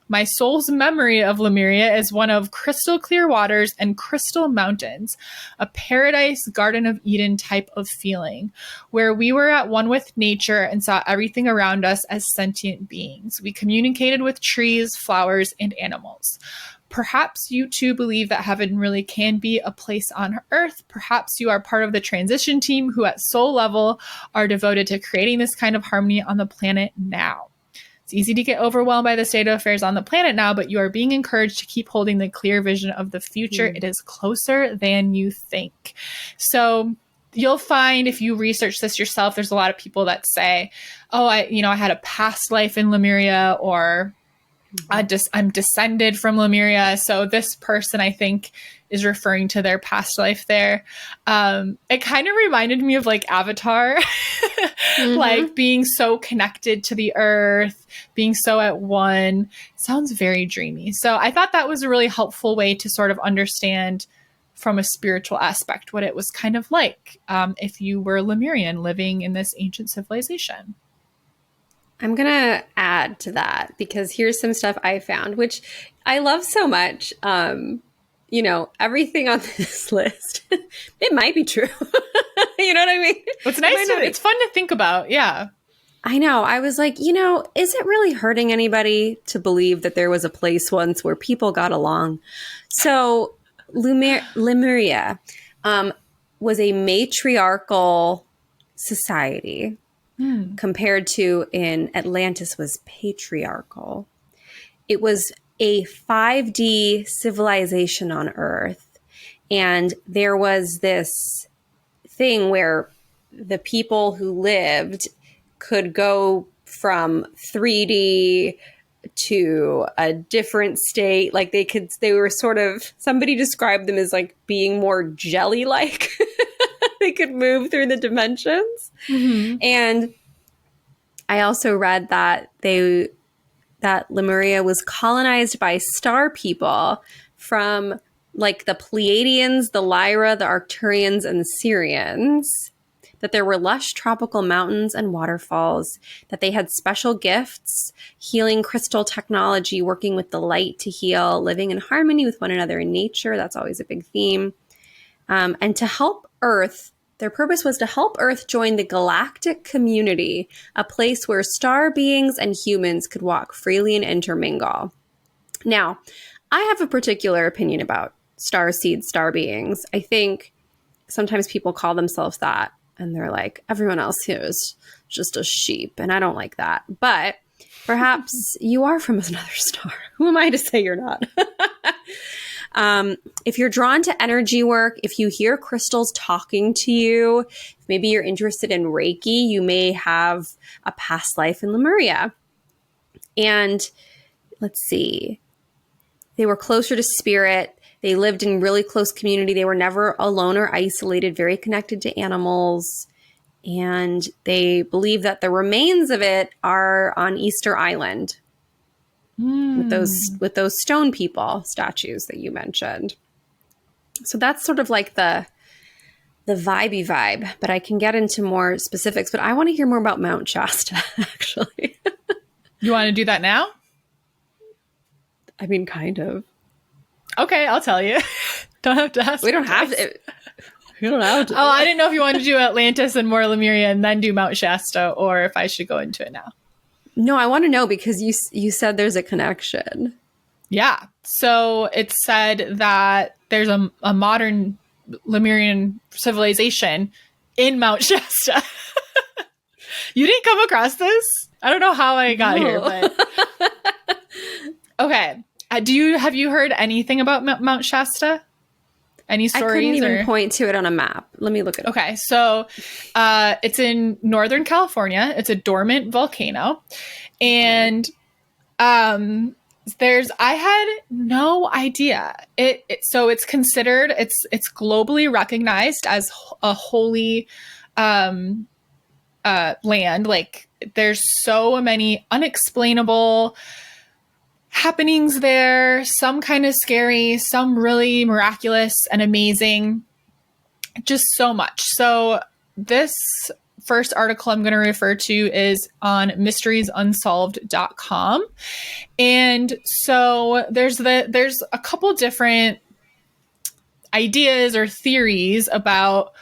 My soul's memory of Lemuria is one of crystal clear waters and crystal mountains, a paradise, Garden of Eden type of feeling, where we were at one with nature and saw everything around us as sentient beings. We communicated with trees, flowers, and animals. Perhaps you too believe that heaven really can be a place on earth. Perhaps you are part of the transition team who at soul level are devoted to creating this kind of harmony on the planet now. It's easy to get overwhelmed by the state of affairs on the planet now, but you are being encouraged to keep holding the clear vision of the future. It is closer than you think. So you'll find, if you research this yourself, there's a lot of people that say, oh, I had a past life in Lemuria, or I'm descended from Lemuria. So this person, I think, is referring to their past life there. It kind of reminded me of like Avatar, like being so connected to the earth, being so at one. Sounds very dreamy. So I thought that was a really helpful way to sort of understand from a spiritual aspect what it was kind of like if you were Lemurian living in this ancient civilization. I'm going to add to that, because here's some stuff I found, which I love so much. Everything on this list, it might be true. You know what I mean? It's nice. It's fun to think about. Yeah. I know. I was like, is it really hurting anybody to believe that there was a place once where people got along? So Lemuria was a matriarchal society. Compared to in Atlantis was patriarchal. It was a 5D civilization on Earth. And there was this thing where the people who lived could go from 3D to a different state. Like they were sort of, somebody described them as like being more jelly-like. They could move through the dimensions. And I also read that that Lemuria was colonized by star people from like the Pleiadians, the Lyra, the Arcturians, and the Sirians. That there were lush tropical mountains and waterfalls, that they had special gifts, healing crystal technology, working with the light to heal, living in harmony with one another in nature. That's always a big theme. And to help Earth, Their purpose was to help Earth join the galactic community, a place where star beings and humans could walk freely and intermingle. Now, I have a particular opinion about starseed star beings. I think sometimes people call themselves that, and they're like, everyone else here is just a sheep, and I don't like that. But perhaps you are from another star. Who am I to say you're not? If you're drawn to energy work, if you hear crystals talking to you, if maybe you're interested in Reiki, you may have a past life in Lemuria. And let's see, they were closer to spirit. They lived in really close community. They were never alone or isolated, very connected to animals. And they believe that the remains of it are on Easter Island. With those stone people statues that you mentioned. So that's sort of like the vibey vibe, but I can get into more specifics. But I want to hear more about Mount Shasta, actually. You want to do that now? I mean, kind of. Okay, I'll tell you. Don't have to ask. We don't have to. We don't have to. Oh, I didn't know if you wanted to do Atlantis and more Lemuria and then do Mount Shasta, or if I should go into it now. No, I want to know because you said there's a connection. Yeah. So it's said that there's a modern Lemurian civilization in Mount Shasta. You didn't come across this? I don't know how I got here, but okay. Have you heard anything about Mount Shasta? Any stories? I couldn't even point to it on a map. Let me look at it. Okay, so it's in Northern California. It's a dormant volcano, and I had no idea. So it's considered it's globally recognized as a holy land. Like there's so many unexplainable happenings there, some kind of scary, some really miraculous and amazing, just so much. So this first article I'm going to refer to is on mysteriesunsolved.com. And so there's a couple different ideas or theories about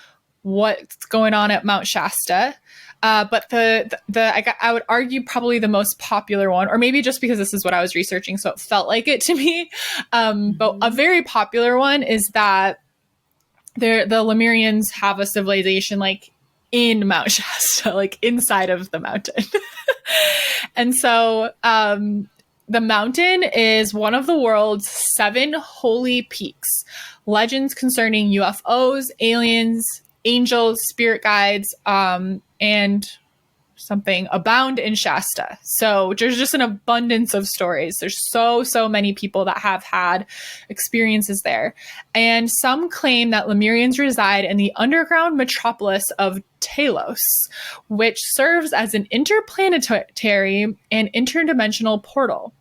what's going on at Mount Shasta. But I would argue probably the most popular one, or maybe just because this is what I was researching, so it felt like it to me. But a very popular one is that the Lemurians have a civilization like in Mount Shasta, like inside of the mountain. And so the mountain is one of the world's 7 holy peaks. Legends concerning UFOs, aliens, angels, spirit guides, and something abound in Shasta. So there's just an abundance of stories. There's so many people that have had experiences there. And some claim that Lemurians reside in the underground metropolis of Talos, which serves as an interplanetary and interdimensional portal.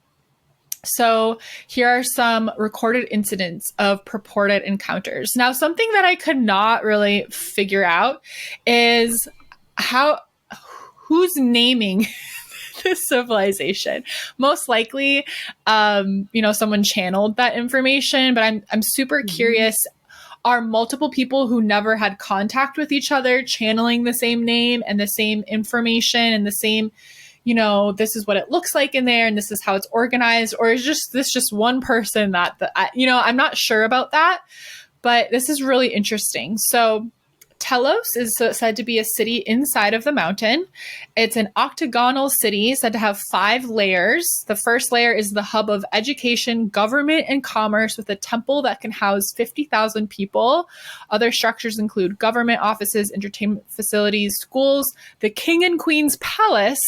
So here are some recorded incidents of purported encounters. Now, something that I could not really figure out is who's naming this civilization. Most likely, someone channeled that information, but I'm super curious. Are multiple people who never had contact with each other channeling the same name and the same information and the same, this is what it looks like in there and this is how it's organized? Or is this just one person I'm not sure about that, but this is really interesting. So Telos is said to be a city inside of the mountain. It's an octagonal city said to have 5 layers. The first layer is the hub of education, government, and commerce with a temple that can house 50,000 people. Other structures include government offices, entertainment facilities, schools, the King and Queen's Palace,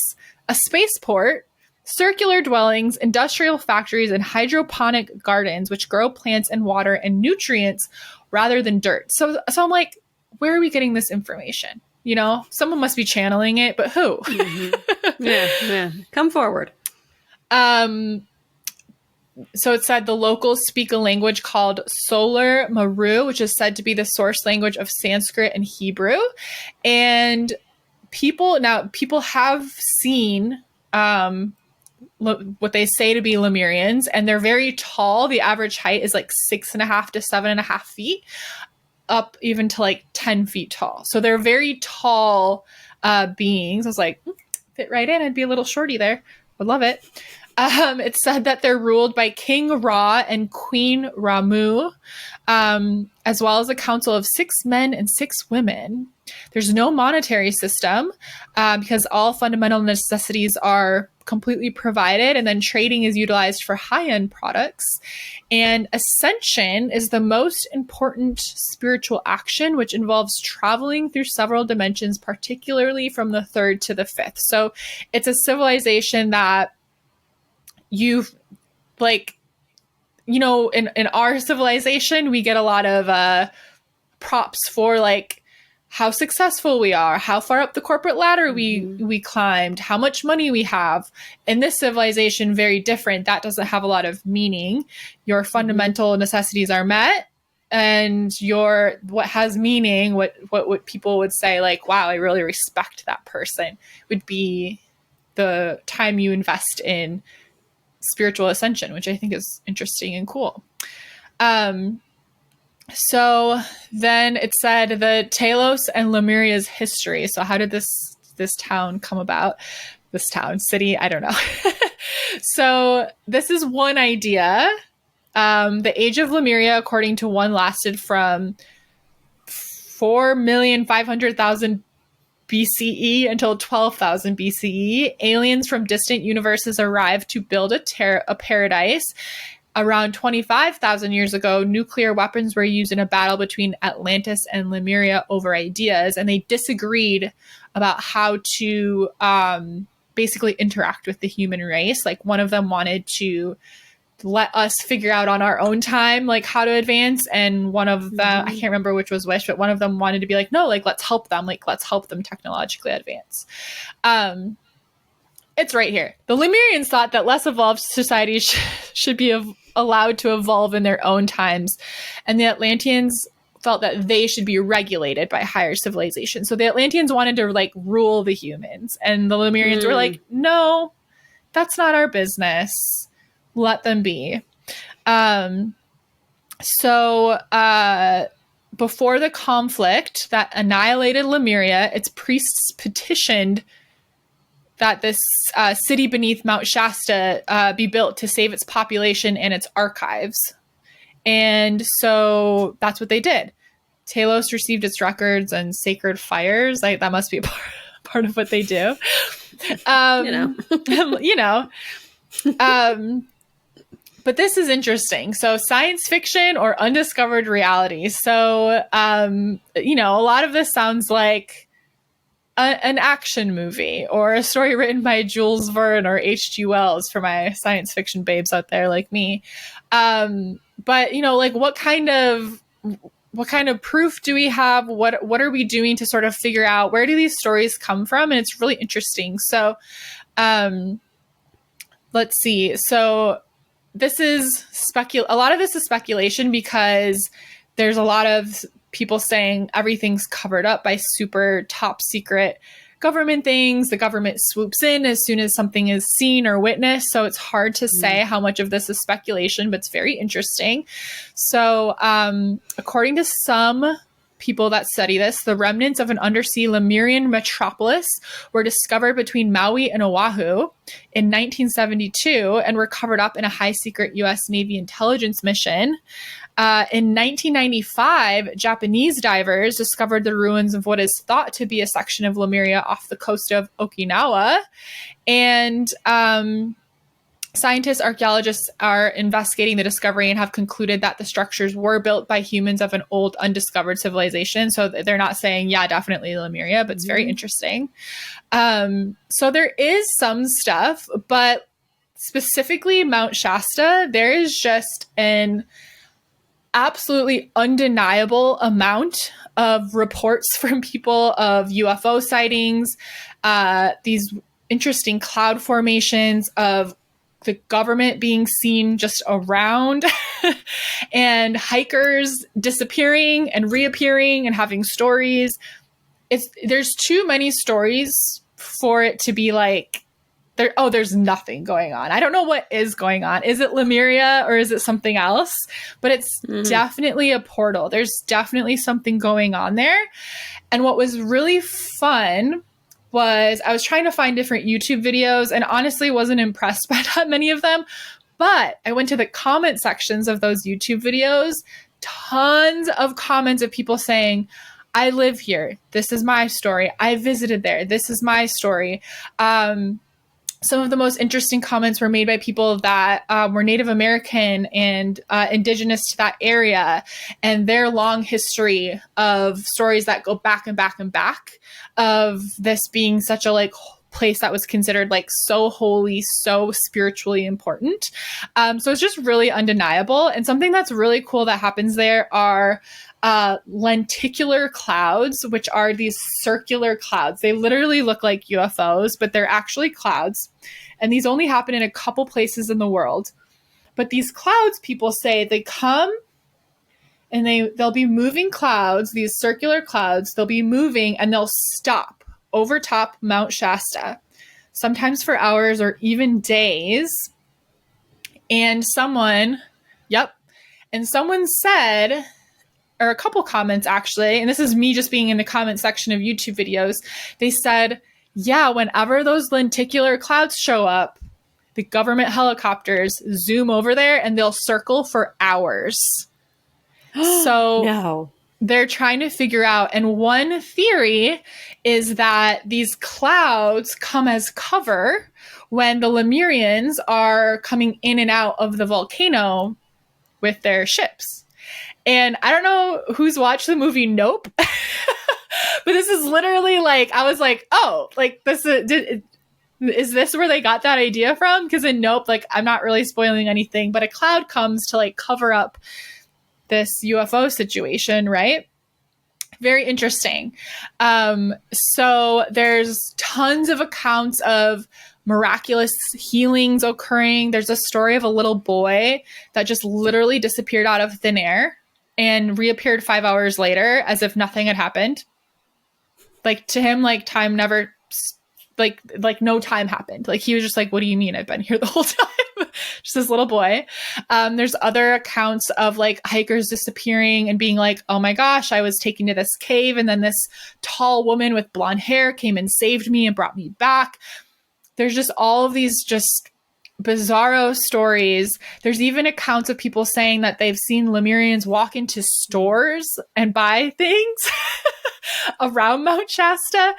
a spaceport, circular dwellings, industrial factories, and hydroponic gardens, which grow plants and water and nutrients rather than dirt. So I'm like, where are we getting this information? Someone must be channeling it, but who? Mm-hmm. Yeah. Come forward. So it said the locals speak a language called Solar Maru, which is said to be the source language of Sanskrit and Hebrew. And people have seen what they say to be Lemurians, and they're very tall. The average height is like 6.5 to 7.5 feet. up even to like 10 feet tall. So they're very tall beings. I was like, fit right in. I'd be a little shorty there. Would love it. It said that they're ruled by King Ra and Queen Ramu, as well as a council of 6 men and 6 women. There's no monetary system because all fundamental necessities are completely provided, and then trading is utilized for high-end products. And ascension is the most important spiritual action, which involves traveling through several dimensions, particularly from the 3rd to the 5th. So it's a civilization that you've, like, you know, in our civilization, we get a lot of props for like how successful we are, how far up the corporate ladder we climbed, how much money we have. In this civilization, very different. That doesn't have a lot of meaning. Your fundamental necessities are met, and what has meaning, what people would say, like, wow, I really respect that person, would be the time you invest in spiritual ascension, which I think is interesting and cool. So then it said the Talos and Lemuria's history. So how did this town come about? This town, city, I don't know. So this is one idea. The age of Lemuria, according to one, lasted from 4,500,000 BCE until 12,000 BCE. Aliens from distant universes arrived to build a paradise. Around 25,000 years ago, nuclear weapons were used in a battle between Atlantis and Lemuria over ideas, and they disagreed about how to basically interact with the human race. Like, one of them wanted to let us figure out on our own time, like, how to advance, and one of them, I can't remember which was which, but one of them wanted to be like, no, like, let's help them technologically advance. It's right here. The Lemurians thought that less evolved societies should be allowed to evolve in their own times, and the Atlanteans felt that they should be regulated by higher civilization. So the Atlanteans wanted to, like, rule the humans, and the Lemurians were like, no, that's not our business. Let them be. So before the conflict that annihilated Lemuria, its priests petitioned that this city beneath Mount Shasta be built to save its population and its archives. And so that's what they did. Talos received its records and sacred fires. Like, that must be a part of what they do. You know. But this is interesting. So science fiction or undiscovered reality. So, you know, a lot of this sounds like an action movie or a story written by Jules Verne or H.G. Wells, for my science fiction babes out there like me. But, you know, like, what kind of proof do we have? What are we doing to sort of figure out, where do these stories come from? And it's really interesting. So let's see. So this is a lot of this is speculation, because there's a lot of people saying everything's covered up by super top secret government things. The government swoops in as soon as something is seen or witnessed. So it's hard to say how much of this is speculation, but it's very interesting. So according to some people that study this, the remnants of an undersea Lemurian metropolis were discovered between Maui and Oahu in 1972 and were covered up in a high secret U.S. Navy intelligence mission. In 1995, Japanese divers discovered the ruins of what is thought to be a section of Lemuria off the coast of Okinawa. And scientists, archaeologists are investigating the discovery and have concluded that the structures were built by humans of an old undiscovered civilization. So they're not saying, yeah, definitely Lemuria, but it's very interesting. So there is some stuff, but specifically Mount Shasta, there is just an absolutely undeniable amount of reports from people of UFO sightings, these interesting cloud formations of the government being seen just around, and hikers disappearing and reappearing and having stories. There's too many stories for it to be like there's nothing going on. I don't know what is going on. Is it Lemuria or is it something else? But it's definitely a portal. There's definitely something going on there. And what was really fun was I was trying to find different YouTube videos and honestly wasn't impressed by that many of them. But I went to the comment sections of those YouTube videos, tons of comments of people saying, I live here. This is my story. I visited there. This is my story. Some of the most interesting comments were made by people that were Native American and indigenous to that area, and their long history of stories that go back and back and back of this being such a like place that was considered like so holy, so spiritually important. So it's just really undeniable. And something that's really cool that happens there are lenticular clouds, which are these circular clouds. They literally look like UFOs, but they're actually clouds. And these only happen in a couple places in the world. But these clouds, people say, they come and they'll be moving clouds, these circular clouds, they'll be moving and they'll stop over top Mount Shasta, sometimes for hours or even days. And someone said, or a couple comments actually, and this is me just being in the comment section of YouTube videos, they said, yeah, whenever those lenticular clouds show up, the government helicopters zoom over there and they'll circle for hours. So no. They're trying to figure out, and one theory is that these clouds come as cover when the Lemurians are coming in and out of the volcano with their ships. And I don't know who's watched the movie Nope, but this is literally like, I was like, oh, like this is this where they got that idea from? Because in Nope, like I'm not really spoiling anything, but a cloud comes to like cover up this UFO situation, right? Very interesting. So there's tons of accounts of miraculous healings occurring. There's a story of a little boy that just literally disappeared out of thin air and reappeared 5 hours later as if nothing had happened. Like to him, like time never, like no time happened. Like he was just like, what do you mean? I've been here the whole time. Just this little boy. There's other accounts of like hikers disappearing and being like, oh my gosh, I was taken to this cave and then this tall woman with blonde hair came and saved me and brought me back. There's just all of these just bizarro stories. There's even accounts of people saying that they've seen Lemurians walk into stores and buy things around Mount Shasta.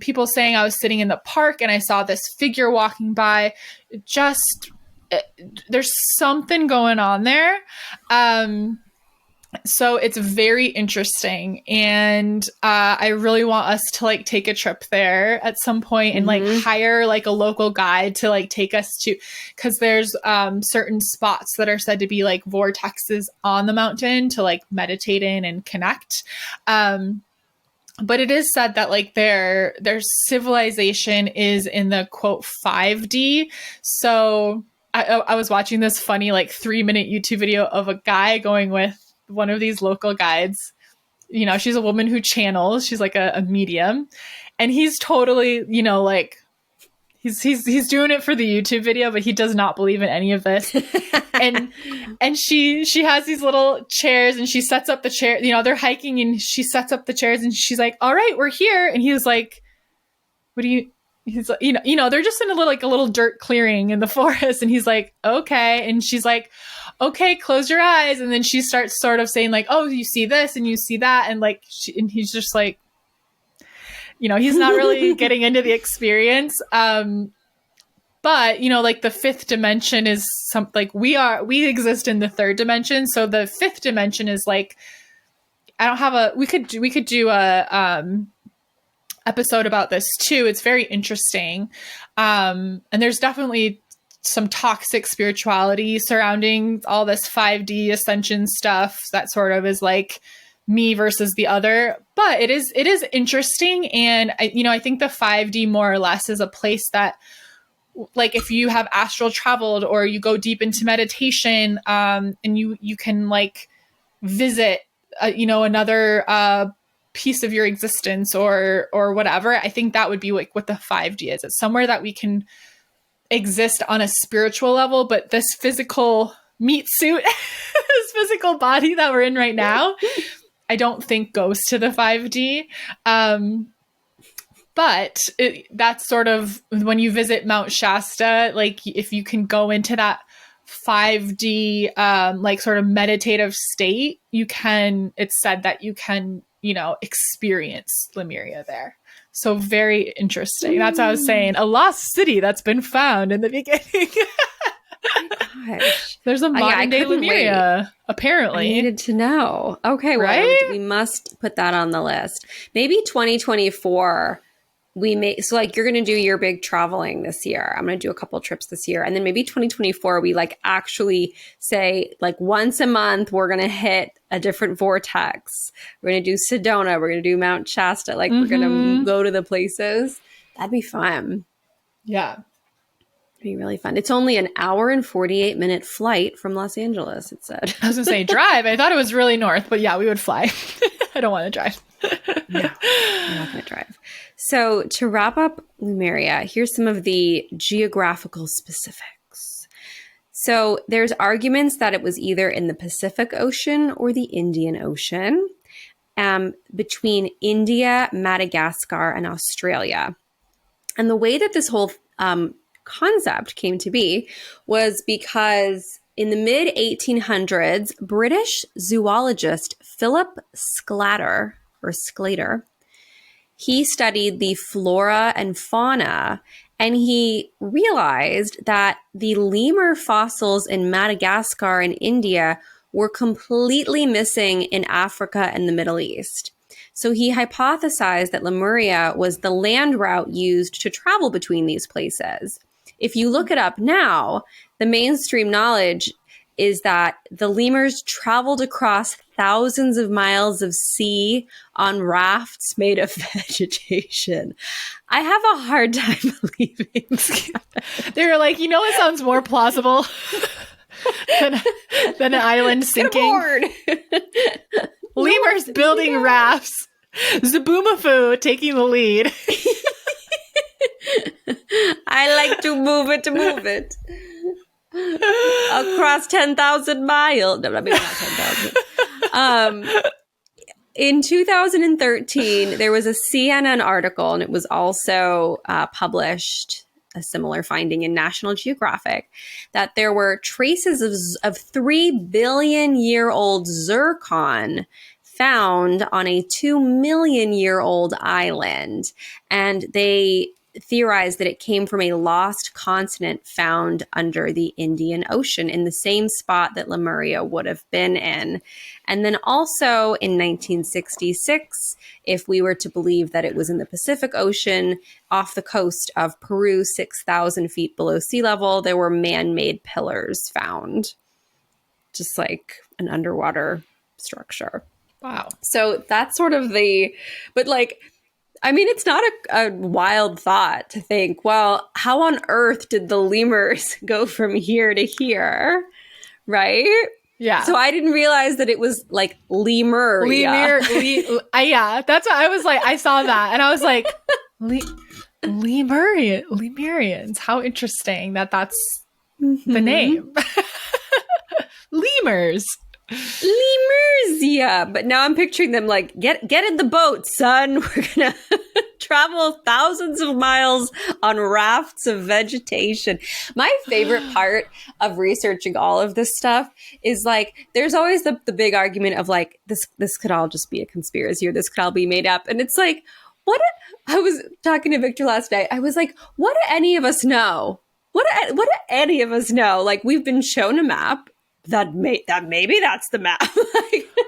People saying I was sitting in the park and I saw this figure walking by. There's something going on there. So it's very interesting. And I really want us to like take a trip there at some point and like hire like a local guide to like take us to, because there's certain spots that are said to be like vortexes on the mountain to like meditate in and connect. But it is said that like their civilization is in the quote 5D. So I was watching this funny like 3-minute YouTube video of a guy going with one of these local guides. You know, she's a woman who channels. She's like a medium, and he's totally, you know, like he's doing it for the YouTube video, but he does not believe in any of this. and she has these little chairs and she sets up the chair, you know, they're hiking and she sets up the chairs and she's like, all right, we're here. And he was like, what do you, he's like, you know, they're just in a little dirt clearing in the forest. And he's like, okay. And she's like, okay, close your eyes. And then she starts sort of saying like, oh, you see this and you see that. And like, and he's just like, you know, he's not really getting into the experience. But, you know, like the fifth dimension is something like we exist in the third dimension. So the fifth dimension is like, we could do a episode about this too. It's very interesting. And there's definitely some toxic spirituality surrounding all this 5D ascension stuff that sort of is like me versus the other, but it is interesting. And I think the 5D more or less is a place that, like, if you have astral traveled or you go deep into meditation, and you can like visit, another piece of your existence or whatever. I think that would be like what the 5D is. It's somewhere that we can exist on a spiritual level, but this physical meat suit, this physical body that we're in right now, I don't think goes to the 5D. But that's sort of when you visit Mount Shasta, like if you can go into that 5D, like sort of meditative state, it's said that you can, experience Lemuria there. So very interesting. That's what I was saying. A lost city that's been found in the beginning. Oh my gosh. There's a modern day Lemuria, apparently. I needed to know. Okay, well, right? We must put that on the list. Maybe 2024, so like you're going to do your big traveling this year. I'm going to do a couple trips this year. And then maybe 2024, we like actually say like once a month, we're going to hit a different vortex. We're going to do Sedona. We're going to do Mount Shasta. Like we're going to go to the places. That'd be fun. Yeah. It'd be really fun. It's only an hour and 48-minute flight from Los Angeles, it said. I was going to say drive. I thought it was really north, but yeah, we would fly. I don't want to drive. No, I'm not going to drive. So to wrap up Lemuria, here's some of the geographical specifics. So there's arguments that it was either in the Pacific Ocean or the Indian Ocean, between India, Madagascar, and Australia. And the way that this whole concept came to be was because in the mid-1800s, British zoologist Philip Sclater, he studied the flora and fauna, and he realized that the lemur fossils in Madagascar and India were completely missing in Africa and the Middle East. So he hypothesized that Lemuria was the land route used to travel between these places. If you look it up now, the mainstream knowledge is that the lemurs traveled across thousands of miles of sea on rafts made of vegetation. I have a hard time believing. They were like, it sounds more plausible than an island sinking. Lemurs building rafts. Zaboomafoo taking the lead. I like to move it. Across 10,000 miles. No, maybe not 10,000. In 2013, there was a CNN article, and it was also published, a similar finding in National Geographic, that there were traces of 3 billion year old zircon found on a 2 million year old island. And they theorized that it came from a lost continent found under the Indian Ocean in the same spot that Lemuria would have been in. And then also in 1966, if we were to believe that it was in the Pacific Ocean off the coast of Peru, 6,000 feet below sea level, there were man-made pillars found, just like an underwater structure. Wow. So that's sort of it's not a wild thought to think, well, how on earth did the lemurs go from here to here? Right? Yeah. So I didn't realize that it was like Lemuria. Yeah, that's what I was like. I saw that and I was like, Lemurians. How interesting that's the name. Lemurs. Lemuria. But now I'm picturing them like, get in the boat, son. We're going to travel thousands of miles on rafts of vegetation. My favorite part of researching all of this stuff is like, there's always the big argument of like, this could all just be a conspiracy, or this could all be made up. And it's like, I was talking to Victor last night. I was like, what do any of us know? What do any of us know? Like, we've been shown a map. That maybe that's the map.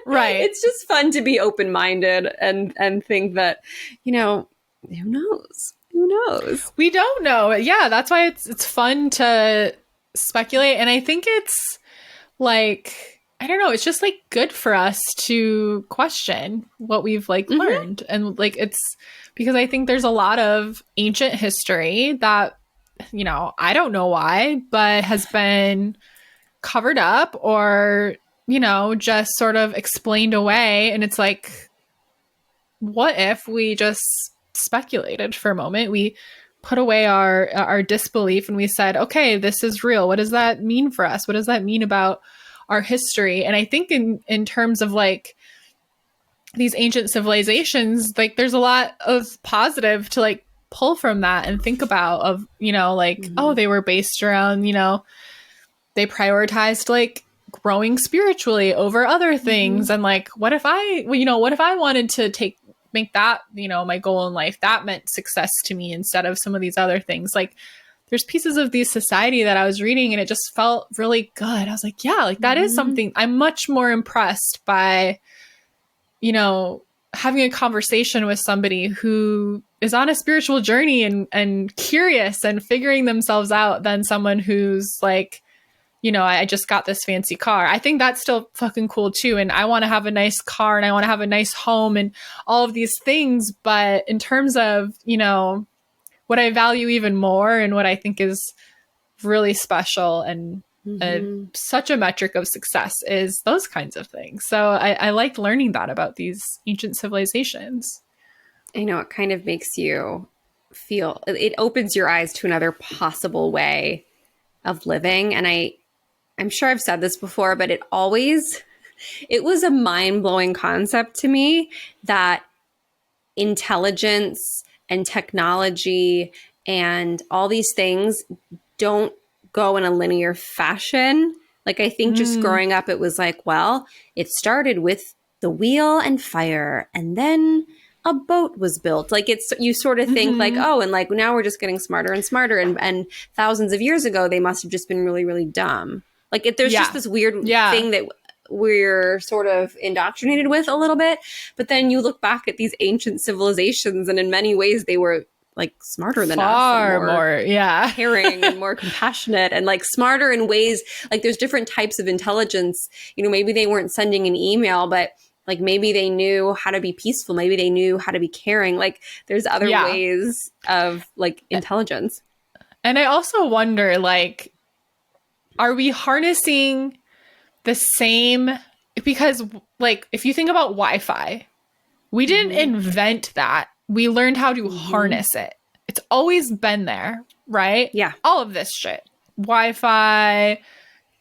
Right. It's just fun to be open-minded and think that, who knows? Who knows? We don't know. Yeah, that's why it's fun to speculate. And I think it's like, I don't know, it's just like good for us to question what we've learned. And it's because I think there's a lot of ancient history that, I don't know why, but has been covered up or, just sort of explained away. And it's like, what if we just speculated for a moment? We put away our disbelief and we said, okay, this is real. What does that mean for us? What does that mean about our history? And I think in terms of like these ancient civilizations, like there's a lot of positive to like pull from that and think about of, you know, like, oh, they were based around, you know, they prioritized like growing spiritually over other things. And like, what if I wanted to make that, you know, my goal in life, that meant success to me instead of some of these other things. Like there's pieces of the society that I was reading and it just felt really good. I was like, yeah, like that is something. I'm much more impressed by, you know, having a conversation with somebody who is on a spiritual journey and curious and figuring themselves out than someone who's like, you know, I just got this fancy car. I think that's still fucking cool too. And I want to have a nice car and I want to have a nice home and all of these things. But in terms of, you know, what I value even more and what I think is really special and such a metric of success is those kinds of things. So I like learning that about these ancient civilizations. I know, it kind of makes you feel, it opens your eyes to another possible way of living. And I'm sure I've said this before, but it was a mind-blowing concept to me that intelligence and technology and all these things don't go in a linear fashion. Like I think just growing up, it was like, well, it started with the wheel and fire, and then a boat was built. Like it's, you sort of think like, oh, and like now we're just getting smarter and smarter. And thousands of years ago, they must have just been really, really dumb. Like there's just this weird thing that we're sort of indoctrinated with a little bit. But then you look back at these ancient civilizations and in many ways they were like smarter than us. Far more, caring and more compassionate and like smarter in ways, like there's different types of intelligence. You know, maybe they weren't sending an email, but like maybe they knew how to be peaceful. Maybe they knew how to be caring. Like there's other ways of like intelligence. And I also wonder, like, are we harnessing the same? Because like, if you think about Wi-Fi, we didn't invent that. We learned how to harness it. It's always been there, right? Yeah. All of this shit. Wi-Fi,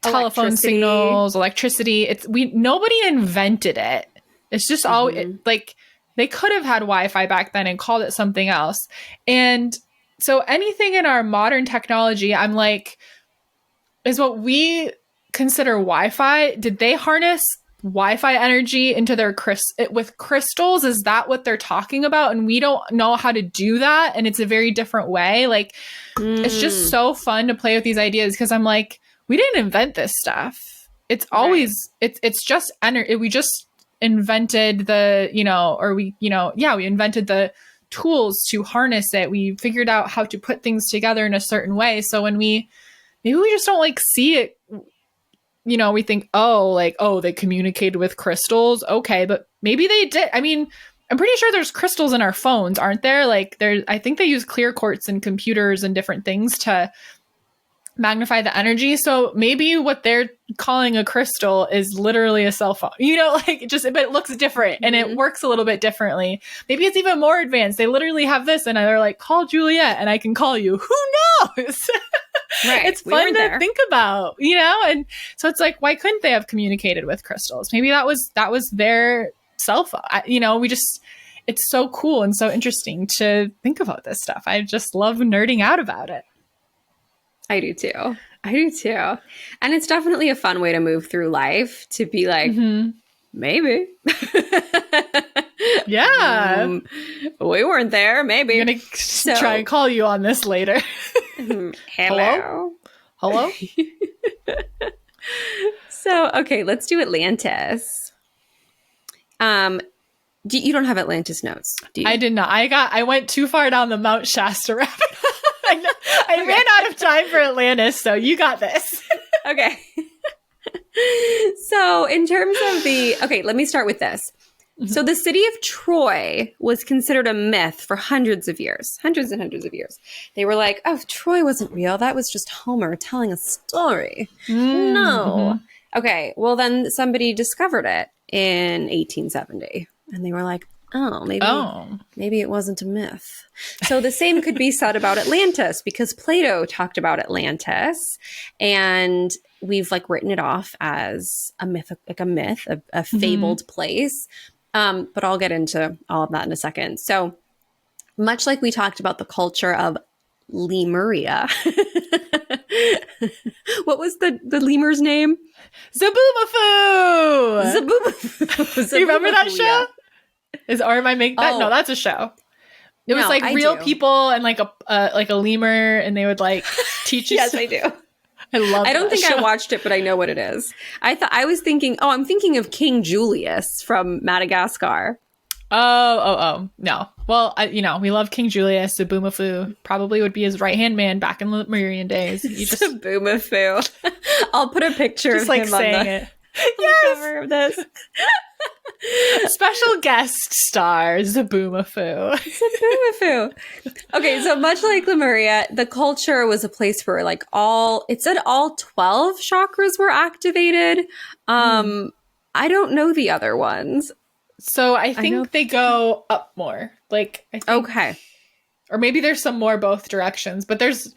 telephone signals, electricity. Nobody invented it. It's just all like they could have had Wi-Fi back then and called it something else. And so anything in our modern technology, I'm like, is what we consider Wi-Fi. Did they harness Wi-Fi energy into their with crystals? Is that what they're talking about? And we don't know how to do that. And it's a very different way. Like, it's just so fun to play with these ideas because I'm like, we didn't invent this stuff. It's always, it's just energy. We just invented the, you know, or we, you know, we invented the tools to harness it. We figured out how to put things together in a certain way. So when maybe we just don't like see it, you know, we think, they communicated with crystals. Okay. But maybe they did. I mean, I'm pretty sure there's crystals in our phones, aren't there? Like I think they use clear quartz in computers and different things to magnify the energy. So maybe what they're calling a crystal is literally a cell phone, you know, like but it looks different and it works a little bit differently. Maybe it's even more advanced. They literally have this and they're like, call Juliet and I can call you. Who knows? Right. It's fun to think about, you know? And so it's like, why couldn't they have communicated with crystals? Maybe that was their cell phone. You know, it's so cool and so interesting to think about this stuff. I just love nerding out about it. I do too. And it's definitely a fun way to move through life, to be like, maybe. Yeah. We weren't there. Maybe. I'm going to try and call you on this later. Hello? So, okay, let's do Atlantis. You don't have Atlantis notes, do you? I did not. I went too far down the Mount Shasta rabbit hole. I ran out of time for Atlantis, so you got this. Okay. So in terms of let me start with this. So the city of Troy was considered a myth for hundreds and hundreds of years. They were like, oh, Troy wasn't real. That was just Homer telling a story. No. Okay, well then somebody discovered it in 1870. And they were like, Oh, Oh. maybe it wasn't a myth. So the same could be said about Atlantis, because Plato talked about Atlantis, and we've like written it off as a myth, a fabled place. But I'll get into all of that in a second. So much like we talked about the culture of Lemuria. What was the lemur's name? Zaboomafoo! Zaboomafoo. You remember that show? Or am I making that? Oh. No, that's a show. It was like I real do. people and like a lemur, and they would like teach you. Yes, stuff. I do. I don't think show. I watched it, but I know what it is. I'm thinking of King Julius from Madagascar. Oh, no. Well, we love King Julius. Zaboomafoo probably would be his right-hand man back in Lemurian days. You just Zaboomafoo. I'll put a picture just of like him saying on it. the cover of this. Special guest star Zaboomafoo. Zaboomafoo. Okay, so much like Lemuria, the culture was a place where like all 12 chakras were activated. I don't know the other ones. So I think they go up more. Like I think, okay. Or maybe there's some more both directions, but there's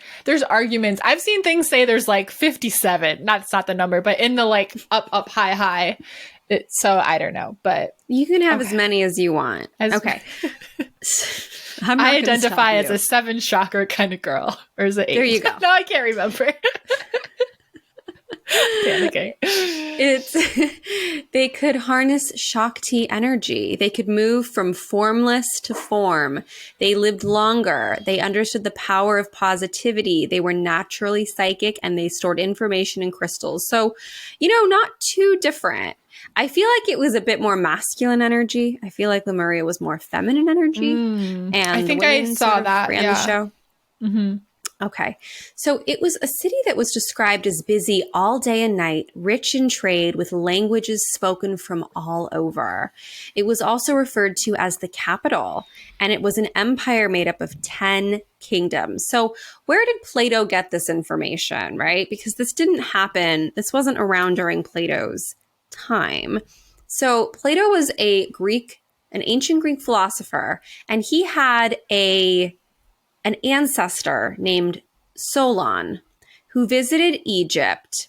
arguments. I've seen things say there's like 57. That's not the number, but in the like up, high. So I don't know, but you can have as many as you want. Okay. I identify as a 7 chakra kind of girl, or is it 8? There you go. No, I can't remember. Panicking. They could harness Shakti energy. They could move from formless to form. They lived longer. They understood the power of positivity. They were naturally psychic, and they stored information in crystals. So, not too different. I feel like it was a bit more masculine energy. I feel like Lemuria was more feminine energy. And I think I saw that. Ran the show. Mm-hmm. Okay. So it was a city that was described as busy all day and night, rich in trade, with languages spoken from all over. It was also referred to as the capital, and it was an empire made up of 10 kingdoms. So where did Plato get this information, right? Because this didn't happen. This wasn't around during Plato's time. So Plato was an ancient Greek philosopher, and he had an ancestor named Solon who visited Egypt,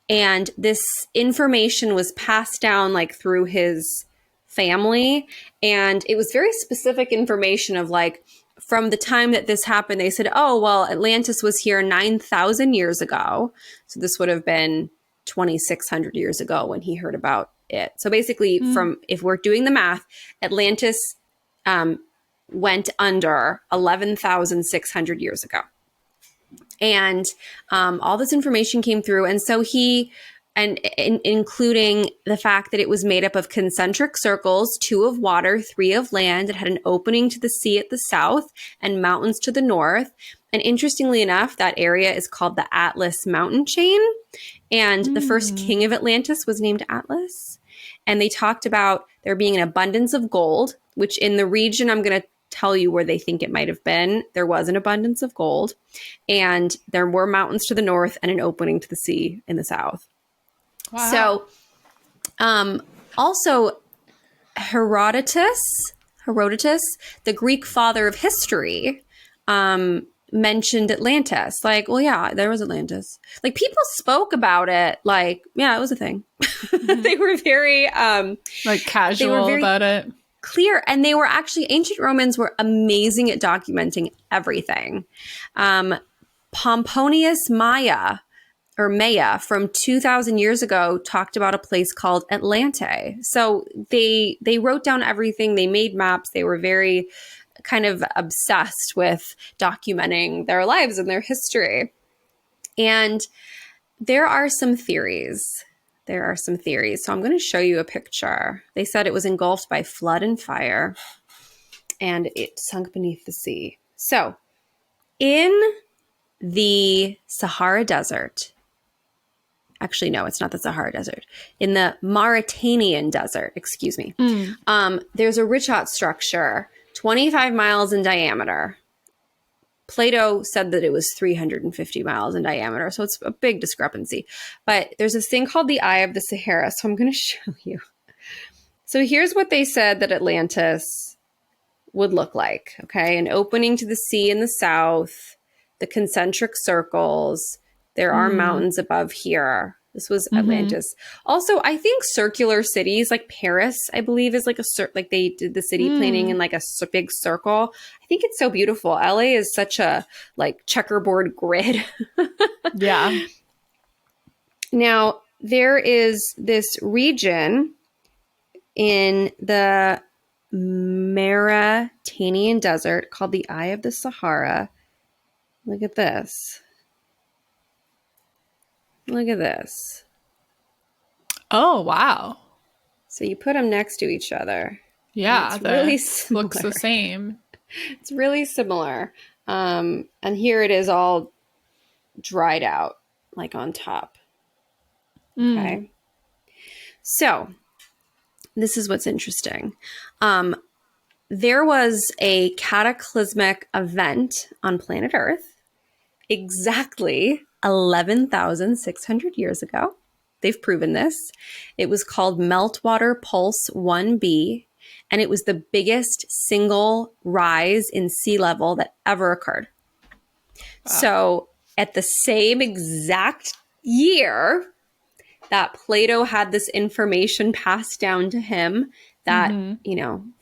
and this information was passed down like through his family, and it was very specific information of like from the time that this happened. They said, oh, well, Atlantis was here 9,000 years ago. So this would have been 2,600 years ago when he heard about it. So basically if we're doing the math, Atlantis went under 11,600 years ago. And all this information came through. And so including the fact that it was made up of concentric circles, 2 of water, 3 of land. It had an opening to the sea at the south and mountains to the north. And interestingly enough, that area is called the Atlas mountain chain. And the first king of Atlantis was named Atlas. And they talked about there being an abundance of gold, which in the region I'm going to tell you where they think it might have been. There was an abundance of gold, and there were mountains to the north and an opening to the sea in the south. Wow. So, also Herodotus, the Greek father of history, mentioned Atlantis. Like, well, yeah, there was Atlantis. Like, people spoke about it. Like, yeah, it was a thing. They were very like casual about it. Clear. And they were actually, ancient Romans were amazing at documenting everything. Pomponius Maya from 2,000 years ago talked about a place called Atlante. So they wrote down everything. They made maps. They were very kind of obsessed with documenting their lives and their history. And there are some theories. So I'm going to show you a picture. They said it was engulfed by flood and fire, and it sunk beneath the sea. So in the Sahara Desert, actually, no, it's not the Sahara Desert. In the Mauritanian Desert, excuse me, there's a Richat structure, 25 miles in diameter. Plato said that it was 350 miles in diameter, so it's a big discrepancy. But there's this thing called the Eye of the Sahara, so I'm going to show you. So here's what they said that Atlantis would look like. Okay. An opening to the sea in the south, the concentric circles. There are mountains above here. This was Atlantis. Also, I think circular cities like Paris, I believe, is like like they did the city planning in like a big circle. I think it's so beautiful. LA is such a like checkerboard grid. Yeah. Now, there is this region in the Mauritanian desert called the Eye of the Sahara. Look at this. Look at this. Oh, wow. So you put them next to each other. Yeah, it's really similar. Looks the same. It's really similar. And here it is all dried out, like on top. Okay. So this is what's interesting. There was a cataclysmic event on planet Earth exactly 11,600 years ago. They've proven this. It was called Meltwater Pulse 1b, and it was the biggest single rise in sea level that ever occurred. Wow. So at the same exact year that Plato had this information passed down to him that,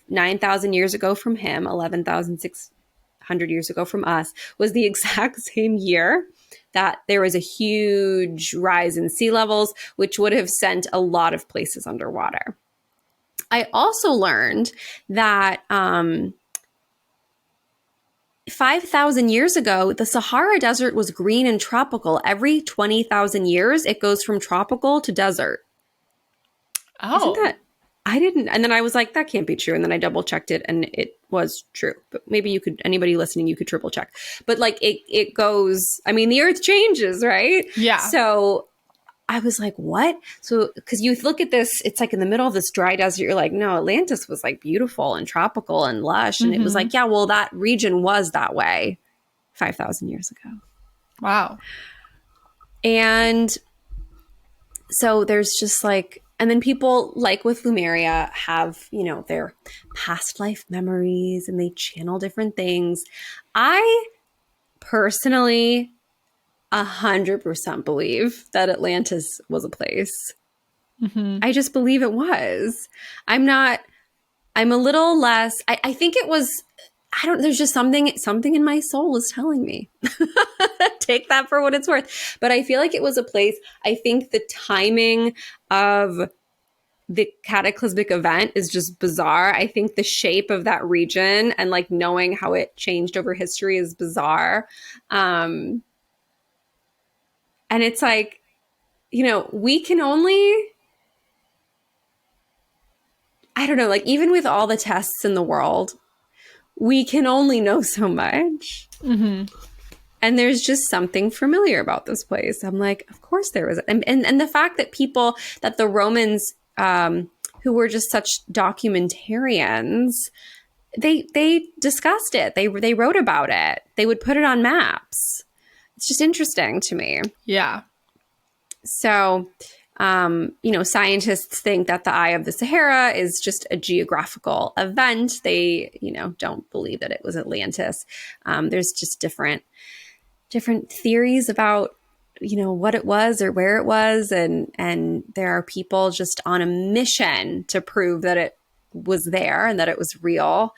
9,000 years ago from him, 11,600 years ago from us, was the exact same year that there was a huge rise in sea levels, which would have sent a lot of places underwater. I also learned that 5,000 years ago, the Sahara Desert was green and tropical. Every 20,000 years, it goes from tropical to desert. Oh. Isn't that? I didn't. And then I was like, that can't be true. And then I double checked it and it was true. But maybe you could, anybody listening, you could triple check. But like it goes, I mean, the earth changes, right? Yeah. So I was like, what? So, because you look at this, it's like in the middle of this dry desert. You're like, no, Atlantis was like beautiful and tropical and lush. And it was like, yeah, well, that region was that way 5,000 years ago. Wow. And so there's just like, and then people like with Lemuria have, their past life memories and they channel different things. I personally 100% believe that Atlantis was a place. I just believe it was. I'm a little less, I think it was, there's just something in my soul is telling me. Take that for what it's worth. But I feel like it was a place. I think the timing of the cataclysmic event is just bizarre. I think the shape of that region and like knowing how it changed over history is bizarre. And it's like, we can only, I don't know, like even with all the tests in the world, we can only know so much. And there's just something familiar about this place. I'm like, of course there was. And the fact that the Romans, who were just such documentarians, they discussed it. They wrote about it. They would put it on maps. It's just interesting to me. Yeah. So, scientists think that the Eye of the Sahara is just a geographical event. They, don't believe that it was Atlantis. There's just different theories about, what it was or where it was. And there are people just on a mission to prove that it was there and that it was real.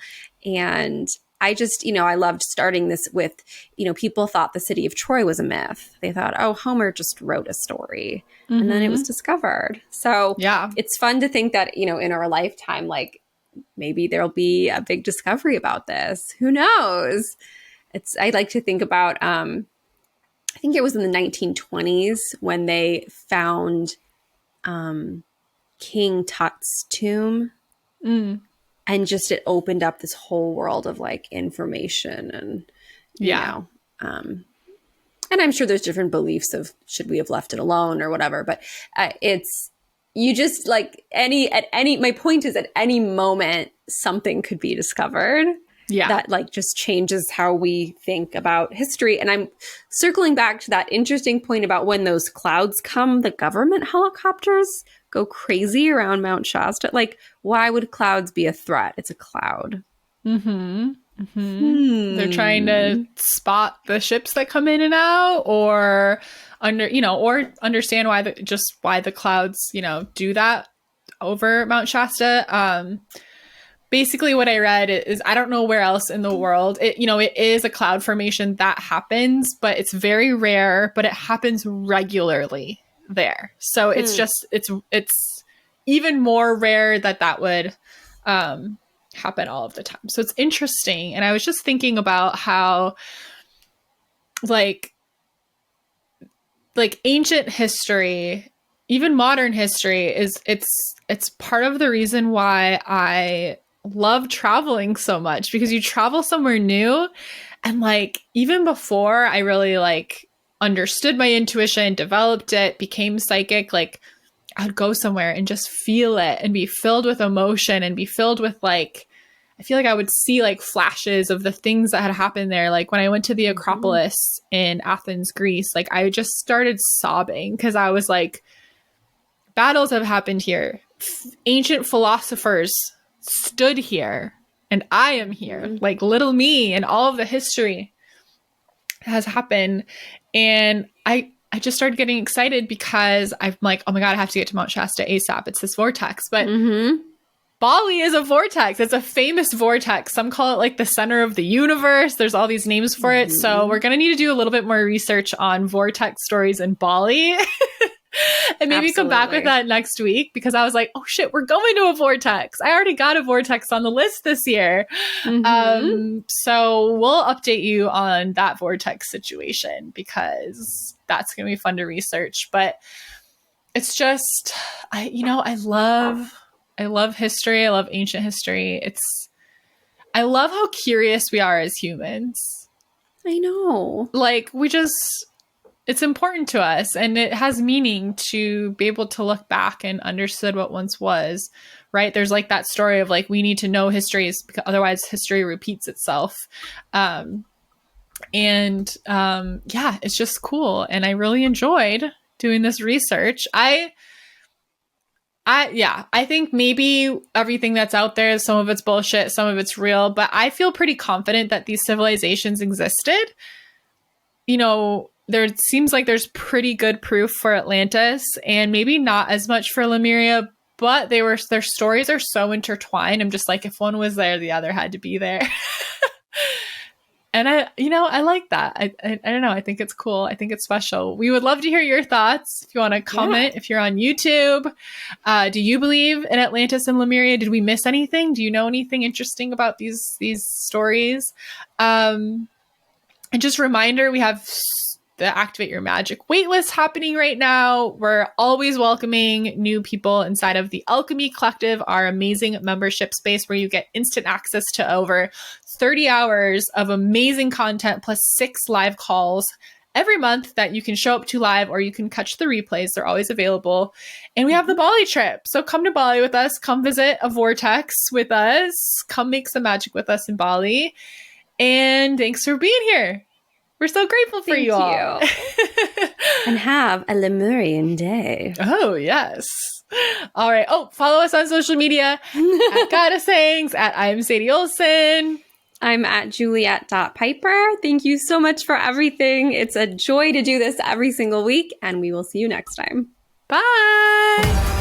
And I just, I loved starting this with, people thought the city of Troy was a myth. They thought, oh, Homer just wrote a story and then it was discovered. So yeah, it's fun to think that, in our lifetime, like maybe there'll be a big discovery about this. Who knows? I like to think about, I think it was in the 1920s when they found King Tut's tomb. And just it opened up this whole world of like information and, and I'm sure there's different beliefs of should we have left it alone or whatever. But it's, you just like my point is at any moment something could be discovered. Yeah. that like just changes how we think about history. And I'm circling back to that interesting point about when those clouds come, the government helicopters go crazy around Mount Shasta. Like, why would clouds be a threat? It's a cloud. They're trying to spot the ships that come in and out, or or understand why the clouds, do that over Mount Shasta. Basically what I read is, I don't know where else in the world it is a cloud formation that happens, but it's very rare, but it happens regularly there. So it's just, it's even more rare that would, happen all of the time. So it's interesting. And I was just thinking about how like ancient history, even modern history, it's part of the reason why I love traveling so much, because you travel somewhere new, and like even before I really like understood my intuition, developed it, became psychic, like I'd go somewhere and just feel it and be filled with emotion and be filled with like, I feel like I would see like flashes of the things that had happened there. Like when I went to the Acropolis in Athens, Greece, like I just started sobbing because I was like, battles have happened here. Ancient philosophers stood here, and I am here, like little me, and all of the history has happened. And I just started getting excited because I'm like, oh my God, I have to get to Mount Shasta ASAP. It's this vortex. But Bali is a vortex. It's a famous vortex. Some call it like the center of the universe. There's all these names for it. So we're going to need to do a little bit more research on vortex stories in Bali. And maybe come back with that next week, because I was like, oh shit, we're going to a vortex. I already got a vortex on the list this year. So we'll update you on that vortex situation, because that's going to be fun to research. But it's just, I love history. I love ancient history. I love how curious we are as humans. I know. Like it's important to us, and it has meaning to be able to look back and understood what once was, right? There's like that story of like, we need to know history, because otherwise history repeats itself. Yeah, it's just cool. And I really enjoyed doing this research. I think maybe everything that's out there, some of it's bullshit, some of it's real, but I feel pretty confident that these civilizations existed. There seems like there's pretty good proof for Atlantis, and maybe not as much for Lemuria, but their stories are so intertwined. I'm just like, if one was there, the other had to be there. And I like that. I don't know. I think it's cool. I think it's special. We would love to hear your thoughts. If you want to comment, if you're on YouTube, do you believe in Atlantis and Lemuria? Did we miss anything? Do you know anything interesting about these stories? And just reminder, we have the Activate Your Magic waitlist happening right now. We're always welcoming new people inside of the Alchemy Collective, our amazing membership space where you get instant access to over 30 hours of amazing content plus 6 live calls every month that you can show up to live, or you can catch the replays. They're always available. And we have the Bali trip. So come to Bali with us. Come visit a vortex with us. Come make some magic with us in Bali. And thanks for being here. We're so grateful for you all. And have a Lemurian day. Oh, yes. All right. Oh, follow us on social media at Goddess Sayings, at I'm Sadie Olson. I'm at Juliet.Piper. Thank you so much for everything. It's a joy to do this every single week, and we will see you next time. Bye.